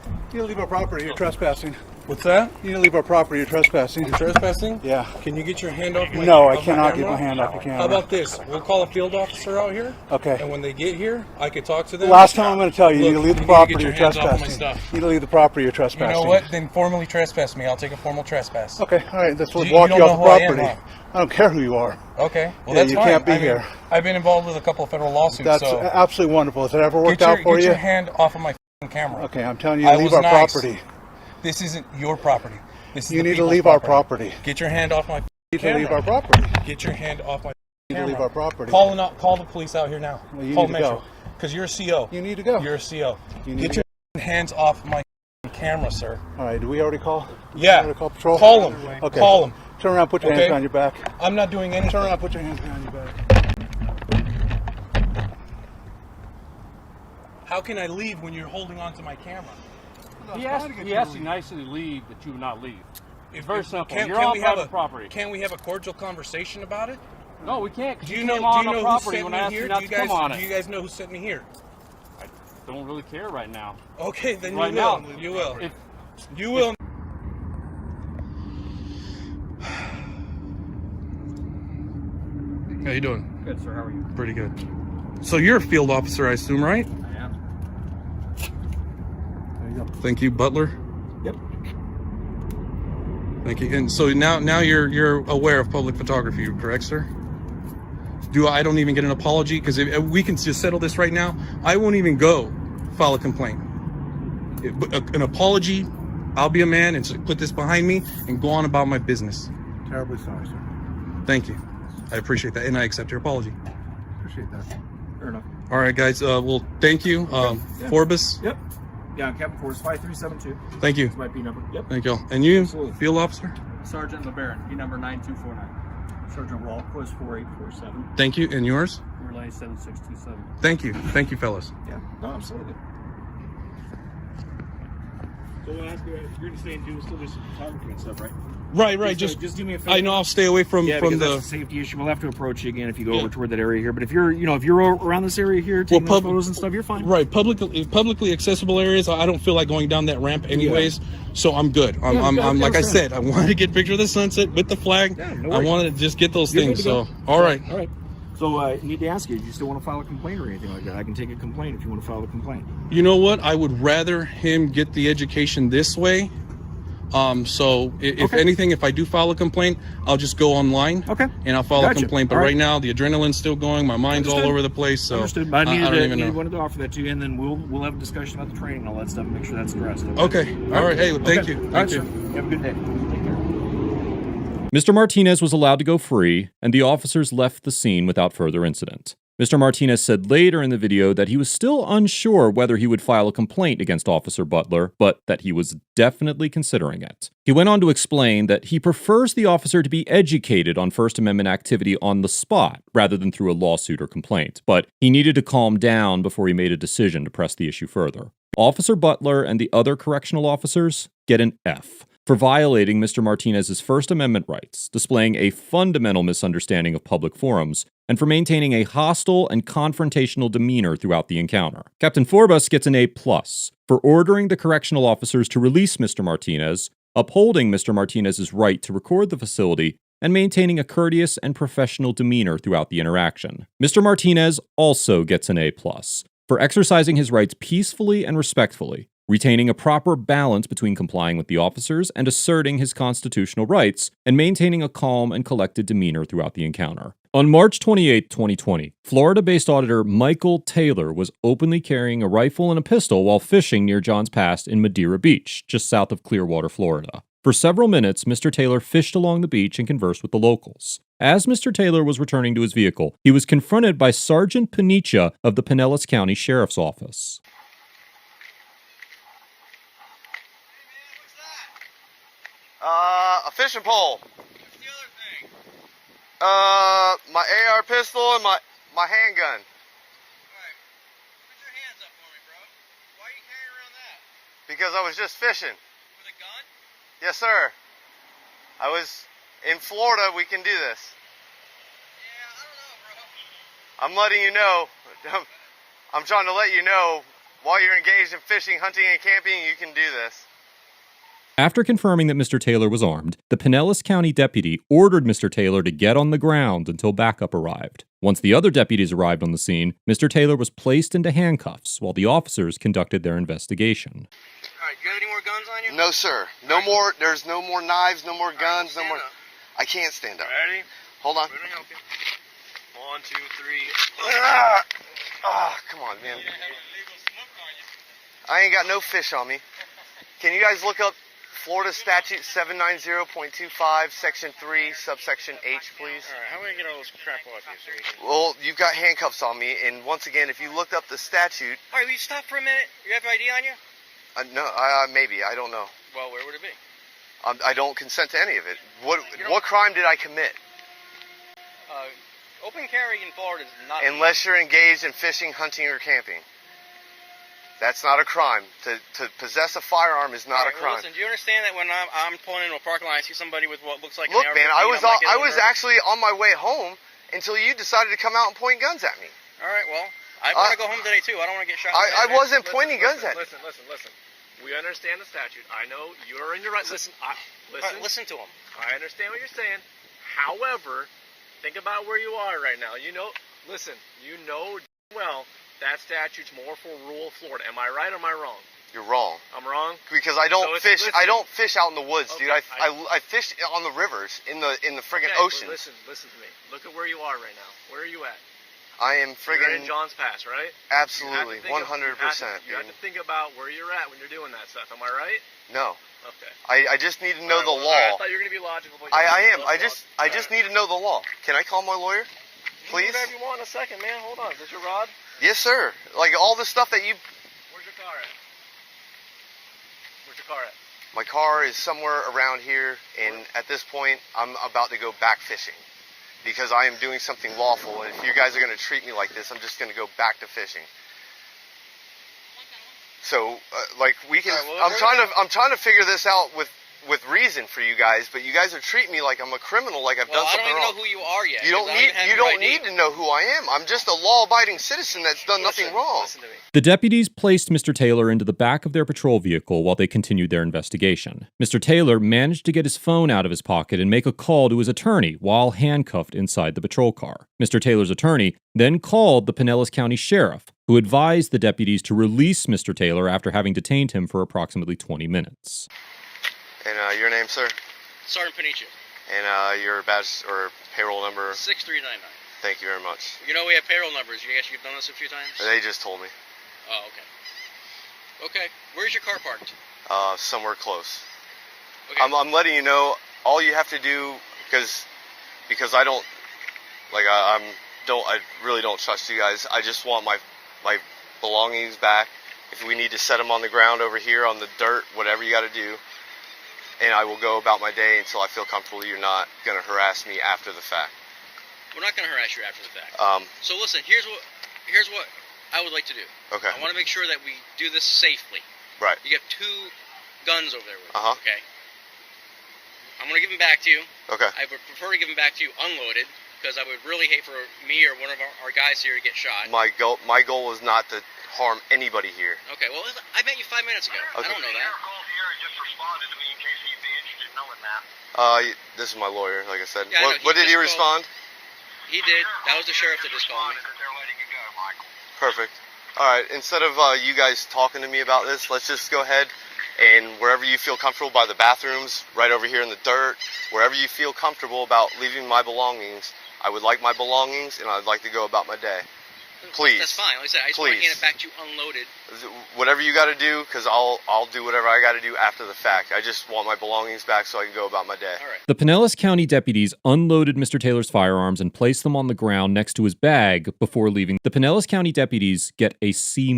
You need to leave our property. You're trespassing. What's that? You need to leave our property. You're trespassing. You're trespassing? Yeah. Can you get your hand off my No, I off cannot camera? get my hand off the camera. How about this? We'll call a field officer out here. Okay. And when they get here, I can talk to them. Last time I'm going to tell you, you need to leave the property. You're Get your hands off my trespassing. stuff. You need to leave the property. You're trespassing. You know what? Then formally trespass me. I'll take a formal trespass. Okay. All right. Let's walk You you don't off the know who I am, property. I don't care who you are. Okay. Well, Yeah, that's you fine. can't be I mean, here. I've been involved with a couple of federal lawsuits. That's so absolutely wonderful. Has it ever worked get out for get you? your hand off of my camera. Okay. I'm telling you to I leave was our nice. property. This isn't your property. This is You the need to people's leave our property. Get your hand off my You need to camera. leave our property. Get your hand off my You need to leave our property. Call the police out here now. Well, you Call need to Metro. go. Because you're a CO. You need to go. You're a CO. You need Get to your hands off my camera, sir. All right. Did we already call? Yeah. Already call patrol? Call them. Okay. Call them. Turn around. Put your hands behind your back. I'm not doing anything. Turn around. Put your hands behind your back. How can I leave when you're holding on to my camera? He asked you nicely to leave, that you would not leave. It's very simple. Can You're on we have private property. Can we have a cordial conversation about it? No, we can't. Do you know the who property sent when me I asked here? you not to come on it. Do you guys know who sent me here? I don't really care right now. Okay, then right you will. now, You will. If, You will. How you doing? Good, sir. How are you? Pretty good. So you're a field officer, I assume, right? I am. There you go. Thank you, Butler. Yep. Thank you. And so now you're aware of public photography, correct, sir? I don't even get an apology? Because if we can just settle this right now, I won't even go file a complaint. An apology, I'll be a man and put this behind me and go on about my business. Terribly sorry, sir. Thank you. I appreciate that, and I accept your apology. Appreciate that. Fair enough. All right, guys. Well, thank you. Yeah. Forbes. Yep. Yeah, Captain Force 5372. Thank you. That's my P number. Yep. Thank you. And you, Absolutely. field officer? Sergeant LeBaron, P number 9249. Sergeant Rolquist 4847. Thank you. And yours? Relay 7627. Thank you. Thank you, fellas. Yeah. No, absolutely. So what you're going to stay and do still do some photography and stuff, right? Right. Just do me a favor. I know I'll stay away from because the that's a safety issue. We'll have to approach you again if you go over toward that area here. But if you're around this area here taking those photos and stuff, you're fine. Right, publicly accessible areas. I don't feel like going down that ramp anyways, so I'm good. I'm like I said, I wanted to get a picture of the sunset with the flag. Yeah, no I worries. wanted to just get those You're things. good to So go. all right. So I need to ask you, do you still want to file a complaint or anything like that? I can take a complaint if you want to file a complaint. You know what? I would rather him get the education this way. So if anything, if I do file a complaint, I'll just go online. Okay. And I'll file a complaint. But All right. right now, the adrenaline's still going. My mind's all over the place. So Understood. But I don't even know. wanted to offer that to you, and then we'll have a discussion about the training and all that stuff and make sure that's addressed. Okay. All right. Hey, thank you. All right, Thank you. sir. Have a good day. Take care. Mr. Martinez was allowed to go free, and the officers left the scene without further incident. Mr. Martinez said later in the video that he was still unsure whether he would file a complaint against Officer Butler, but that he was definitely considering it. He went on to explain that he prefers the officer to be educated on First Amendment activity on the spot rather than through a lawsuit or complaint, but he needed to calm down before he made a decision to press the issue further. Officer Butler and the other correctional officers get an F for violating Mr. Martinez's First Amendment rights, displaying a fundamental misunderstanding of public forums, and for maintaining a hostile and confrontational demeanor throughout the encounter. Captain Forbes gets an A+ for ordering the correctional officers to release Mr. Martinez, upholding Mr. Martinez's right to record the facility, and maintaining a courteous and professional demeanor throughout the interaction. Mr. Martinez also gets an A+ for exercising his rights peacefully and respectfully, retaining a proper balance between complying with the officers and asserting his constitutional rights, and maintaining a calm and collected demeanor throughout the encounter. On March 28, 2020, Florida-based auditor Michael Taylor was openly carrying a rifle and a pistol while fishing near Johns Pass in Madeira Beach, just south of Clearwater, Florida. For several minutes, Mr. Taylor fished along the beach and conversed with the locals. As Mr. Taylor was returning to his vehicle, he was confronted by Sergeant Panicha of the Pinellas County Sheriff's Office. A fishing pole. What's the other thing? My AR pistol and my handgun. Alright. Put your hands up for me, bro. Why are you carrying around that? Because I was just fishing. With a gun? Yes, sir. I was in Florida, we can do this. Yeah, I don't know, bro. I'm letting you know. I'm trying to let you know while you're engaged in fishing, hunting, and camping, you can do this. After confirming that Mr. Taylor was armed, the Pinellas County deputy ordered Mr. Taylor to get on the ground until backup arrived. Once the other deputies arrived on the scene, Mr. Taylor was placed into handcuffs while the officers conducted their investigation. All right, you have any more guns on you? No, sir. No more. There's no more knives, no more guns, no more. I can't stand up. Ready? Hold on. We're gonna help you. 1, 2, 3. Come on, man. I ain't got no fish on me. Can you guys look up Florida Statute 790.25, Section 3, Subsection H, please? All right, how do I get all this crap off you so we can... Well, you've got handcuffs on me, and once again, if you looked up the statute... All right, will you stop for a minute? You have ID on you? No, maybe. I don't know. Well, where would it be? I don't consent to any of it. What crime did I commit? Open carry in Florida is not... Unless you're engaged in fishing, hunting, or camping. That's not a crime. To possess a firearm is not a crime. Well, listen, do you understand that when I'm pulling into a parking lot, I see somebody with what looks like Look, an man, AR-15, I was actually on my way home until you decided to come out and point guns at me. All right, well, I want to go home today, too. I don't want to get shot. I wasn't pointing guns at you. Listen. We understand the statute. I know you're in your right. Listen. Listen to him. I understand what you're saying. However, think about where you are right now. You know well that statute's more for rural Florida. Am I right or am I wrong? You're wrong. I'm wrong? Because I don't fish. Listen. I don't fish out in the woods, Okay, dude. I fish on the rivers in the friggin' okay, ocean. Listen to me. Look at where you are right now. Where are you at? I am friggin' You're in John's Pass, right? Absolutely, 100%. You have to think about where you're at when you're doing that stuff. Am I right? No. Okay. I just need to know the law. I thought you were gonna be logical. But I am. I just need to know the law. Can I call my lawyer, please? Whatever you want in a second, man. Hold on. Is this your rod? Yes, sir. Like all the stuff that you. Where's your car at? Where's your car at? My car is somewhere around here, and at this point, I'm about to go back fishing because I am doing something lawful. And if you guys are going to treat me like this, I'm just going to go back to fishing. So, like we can. I'm trying to figure this out with reason for you guys, but you guys are treating me like I'm a criminal, like I've done something wrong. I don't even know who you are yet. You don't need to know who I am. I'm just a law-abiding citizen that's done nothing wrong. Listen to me. The deputies placed Mr. Taylor into the back of their patrol vehicle while they continued their investigation. Mr. Taylor managed to get his phone out of his pocket and make a call to his attorney while handcuffed inside the patrol car. Mr. Taylor's attorney then called the Pinellas County Sheriff, who advised the deputies to release Mr. Taylor after having detained him for approximately 20 minutes. And your name, sir? Sergeant Panicia. And your badge or payroll number? 6399. Thank you very much. You know we have payroll numbers. You guys, you've done this a few times? They just told me. Oh, okay. Okay. Where's your car parked? Somewhere close. Okay. I'm letting you know. All you have to do, because I don't, like I really don't trust you guys. I just want my belongings back. If we need to set them on the ground over here on the dirt, whatever you got to do. And I will go about my day until I feel comfortable you're not going to harass me after the fact. We're not going to harass you after the fact. So listen, here's what I would like to do. Okay. I want to make sure that we do this safely. Right. You have 2 guns over there with you. Uh-huh. Okay. I'm going to give them back to you. Okay. I would prefer to give them back to you unloaded, because I would really hate for me or one of our guys here to get shot. My goal is not to harm anybody here. Okay, well, I met you 5 minutes ago. Okay. I don't know that. This is my lawyer, like I said. Yeah, what did he respond? He did. That was the sheriff that just called me. Perfect. All right, instead of you guys talking to me about this, let's just go ahead and wherever you feel comfortable, by the bathrooms, right over here in the dirt, wherever you feel comfortable about leaving my belongings, I would like my belongings and I'd like to go about my day. Please. That's fine. Like I said, I just want to hand it back to you unloaded. Whatever you got to do, because I'll do whatever I got to do after the fact. I just want my belongings back so I can go about my day. All right. The Pinellas County deputies unloaded Mr. Taylor's firearms and placed them on the ground next to his bag before leaving. The Pinellas County deputies get a C-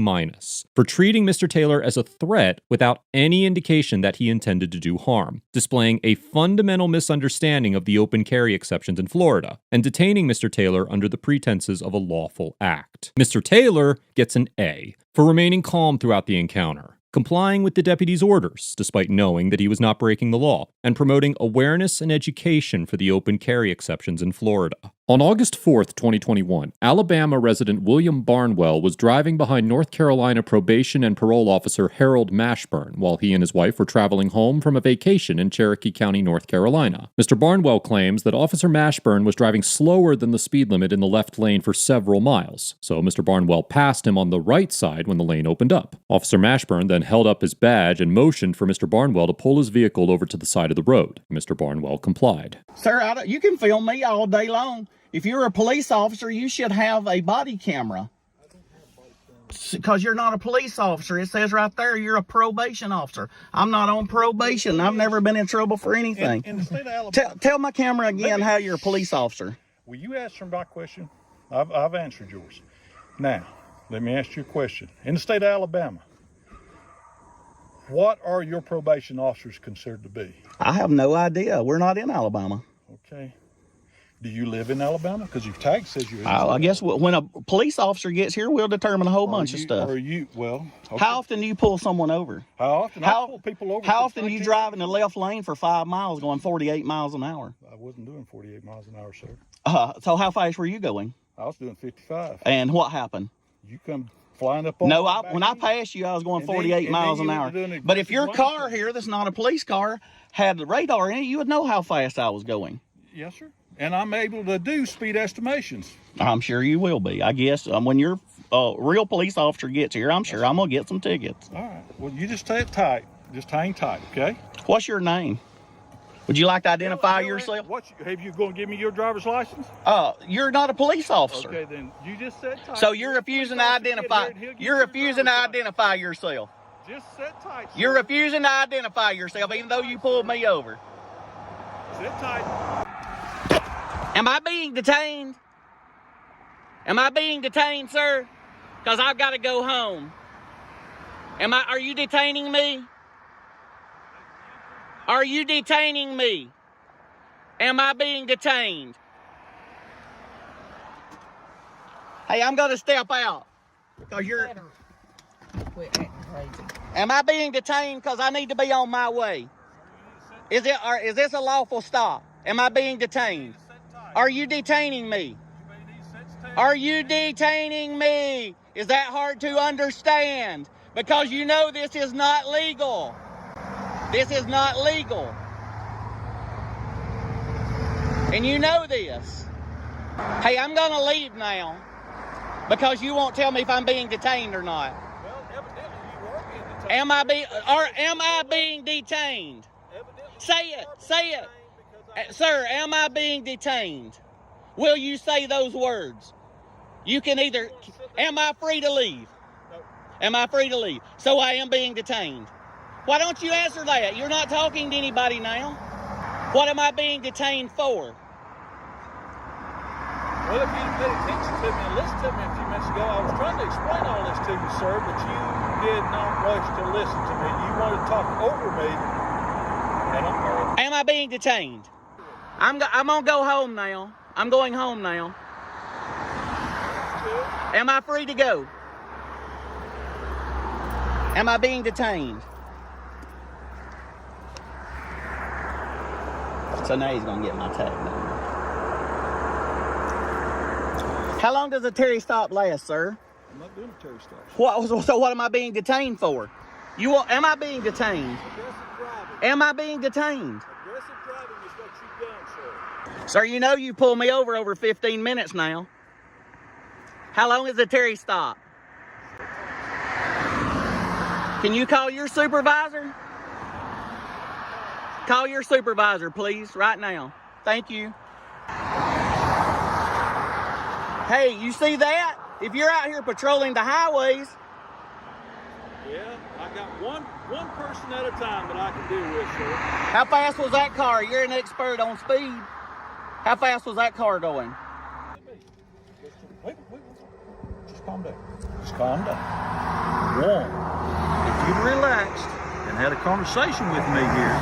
for treating Mr. Taylor as a threat without any indication that he intended to do harm, displaying a fundamental misunderstanding of the open carry exceptions in Florida, and detaining Mr. Taylor under the pretenses of a lawful act. Mr. Taylor gets an A for remaining calm throughout the encounter, complying with the deputy's orders despite knowing that he was not breaking the law, and promoting awareness and education for the open carry exceptions in Florida. On August 4th, 2021, Alabama resident William Barnwell was driving behind North Carolina probation and parole officer Harold Mashburn while he and his wife were traveling home from a vacation in Cherokee County, North Carolina. Mr. Barnwell claims that Officer Mashburn was driving slower than the speed limit in the left lane for several miles, so Mr. Barnwell passed him on the right side when the lane opened up. Officer Mashburn then held up his badge and motioned for Mr. Barnwell to pull his vehicle over to the side of the road. Mr. Barnwell complied. Sir, you can film me all day long. If you're a police officer, you should have a body camera. Because you're not a police officer. It says right there you're a probation officer. I'm not on probation. I've never been in trouble for anything. In the state of Alabama, tell my camera again how you're a police officer. Well, you answered my question. I've answered yours. Now, let me ask you a question. In the state of Alabama, what are your probation officers considered to be? I have no idea. We're not in Alabama. Okay. Do you live in Alabama? Because your tag says you're in I guess when a police officer gets here, we'll determine a whole bunch of stuff. Okay. How often do you pull someone over? How often? I pull people over. How often do you drive in the left lane for 5 miles going 48 miles an hour? I wasn't doing 48 miles an hour, sir. So how fast were you going? I was doing 55. And what happened? You come flying up on No, when I passed you, I was going 48 miles an hour. But if your car here that's not a police car had the radar in it, you would know how fast I was going. Yes, sir. And I'm able to do speed estimations. I'm sure you will be. I guess when your real police officer gets here, I'm sure I'm going to get some tickets. All right. Well, you just stay tight. Just hang tight, okay? What's your name? Would you like to identify yourself? Have you going to give me your driver's license? You're not a police officer. Okay, then you just sit tight. So you're refusing to identify. You're refusing to identify yourself. Just sit tight. You're refusing to identify yourself, even though you pulled me over. Sit tight. Am I being detained? Am I being detained, sir? Because I've got to go home. Are you detaining me? Are you detaining me? Am I being detained? Hey, I'm going to step out. Because you're... Quit acting crazy. Am I being detained because I need to be on my way? Is this a lawful stop? Am I being detained? Are you detaining me? Are you detaining me? Is that hard to understand? Because you know this is not legal. This is not legal. And you know this. Hey, I'm going to leave now because you won't tell me if I'm being detained or not. Well, evidently you are being detained. Am I being detained? Say it. Sir, am I being detained? Will you say those words? You can either, am I free to leave? Am I free to leave? So I am being detained. Why don't you answer that? You're not talking to anybody now. What am I being detained for? Well, if you'd paid attention to me and listened to me a few minutes ago, I was trying to explain all this to you, sir, but you did not wish to listen to me. You wanted to talk over me. Am I being detained? I'm going to go home now. I'm going home now. Am I free to go? Am I being detained? So now he's going to get my tag number. How long does a Terry stop last, sir? I'm not doing a Terry stop. So what am I being detained for? Am I being detained? Am I being detained? Aggressive driving is what you've done, sir. Sir, you know you pulled me over 15 minutes now. How long is the Terry stop? Can you call your supervisor? Call your supervisor, please, right now. Thank you. Hey, you see that? If you're out here patrolling the highways. Yeah, I got one person at a time that I can deal with, sir. How fast was that car? You're an expert on speed. How fast was that car going? Wait. Just calm down. Just calm down. One, if you'd relaxed and had a conversation with me here,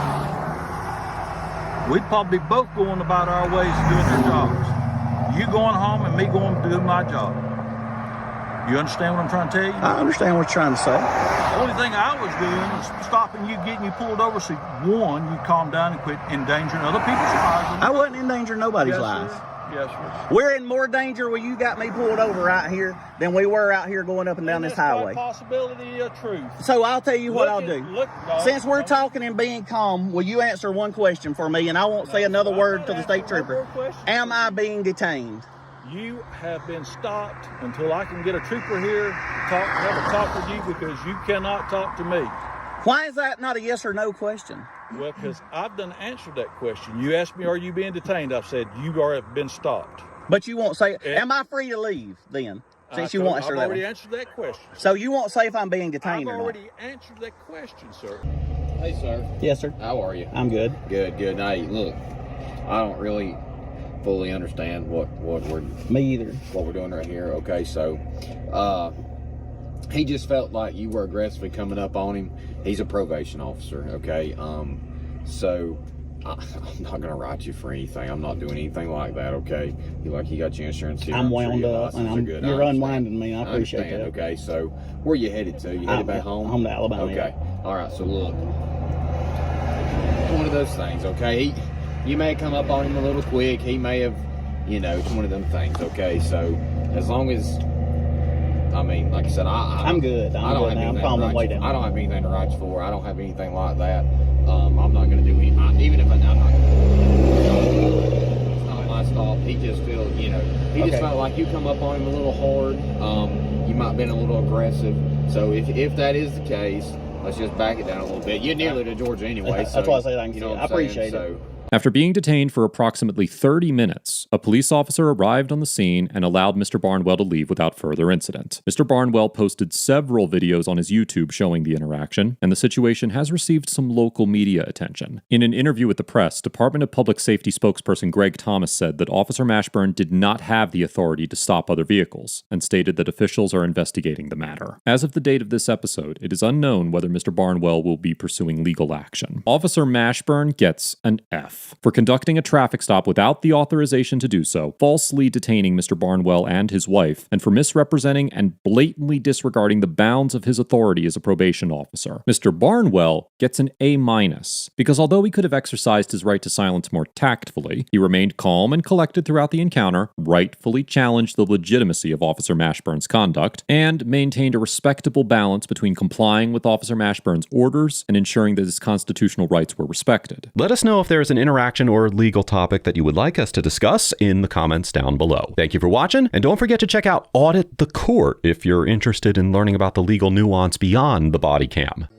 we'd probably both going about our ways doing our jobs. You going home and me going to do my job. You understand what I'm trying to tell you? I understand what you're trying to say. The only thing I was doing was stopping you, getting you pulled over so one, you calm down and quit endangering other people's lives. I wasn't endangering nobody's lives. Yes, sir. We're in more danger when you got me pulled over right here than we were out here going up and down this highway. Possibility of truth. So I'll tell you what I'll do. Look, no, Since we're talking and being calm, will you answer one question for me, and I won't say another word to the state trooper. Am I being detained? You have been stopped until I can get a trooper here to have a talk with you, because you cannot talk to me. Why is that not a yes or no question? Well, because I've done answered that question. You asked me, are you being detained? I've said, you are been stopped. But you won't say, am I free to leave then? Since you won't answer that I've already one. answered that question. So you won't say if I'm being detained or not? I've already answered that question, sir. Hey, sir. Yes, sir. How are you? I'm good. Good, good. Hey, look, I don't really fully understand what we're doing right here. Okay, so he just felt like you were aggressively coming up on him. He's a probation officer, okay? So I'm not gonna write you for anything. I'm not doing anything like that, okay? You got your insurance here. I'm wound up, and you're unwinding me. I appreciate that. Okay, so where you headed to? You headed back home? Home to Alabama. Okay. All right. So look, one of those things, okay? You may come up on him a little quick. He may have, it's one of them things, okay? So as long as, I mean, like I said, I'm good. I'm calming way down. I don't have anything to write you for. I don't have anything like that. I'm not going to do anything. Even if I'm not going to. It's not my stop. He just feels, he just felt like you come up on him a little hard. You might have been a little aggressive. So if that is the case, let's just back it down a little bit. You're nearly to Georgia anyway. So, that's why I say I can I appreciate it. After being detained for approximately 30 minutes, a police officer arrived on the scene and allowed Mr. Barnwell to leave without further incident. Mr. Barnwell posted several videos on his YouTube showing the interaction, and the situation has received some local media attention. In an interview with the press, Department of Public Safety spokesperson Greg Thomas said that Officer Mashburn did not have the authority to stop other vehicles, and stated that officials are investigating the matter. As of the date of this episode, it is unknown whether Mr. Barnwell will be pursuing legal action. Officer Mashburn gets an F for conducting a traffic stop without the authorization to do so, falsely detaining Mr. Barnwell and his wife, and for misrepresenting and blatantly disregarding the bounds of his authority as a probation officer. Mr. Barnwell gets an A-, because although he could have exercised his right to silence more tactfully, he remained calm and collected throughout the encounter, rightfully challenged the legitimacy of Officer Mashburn's conduct, and maintained a respectable balance between complying with Officer Mashburn's orders and ensuring that his constitutional rights were respected. Let us know if there is an interaction or legal topic that you would like us to discuss in the comments down below. Thank you for watching, and don't forget to check out Audit the Court if you're interested in learning about the legal nuance beyond the body cam.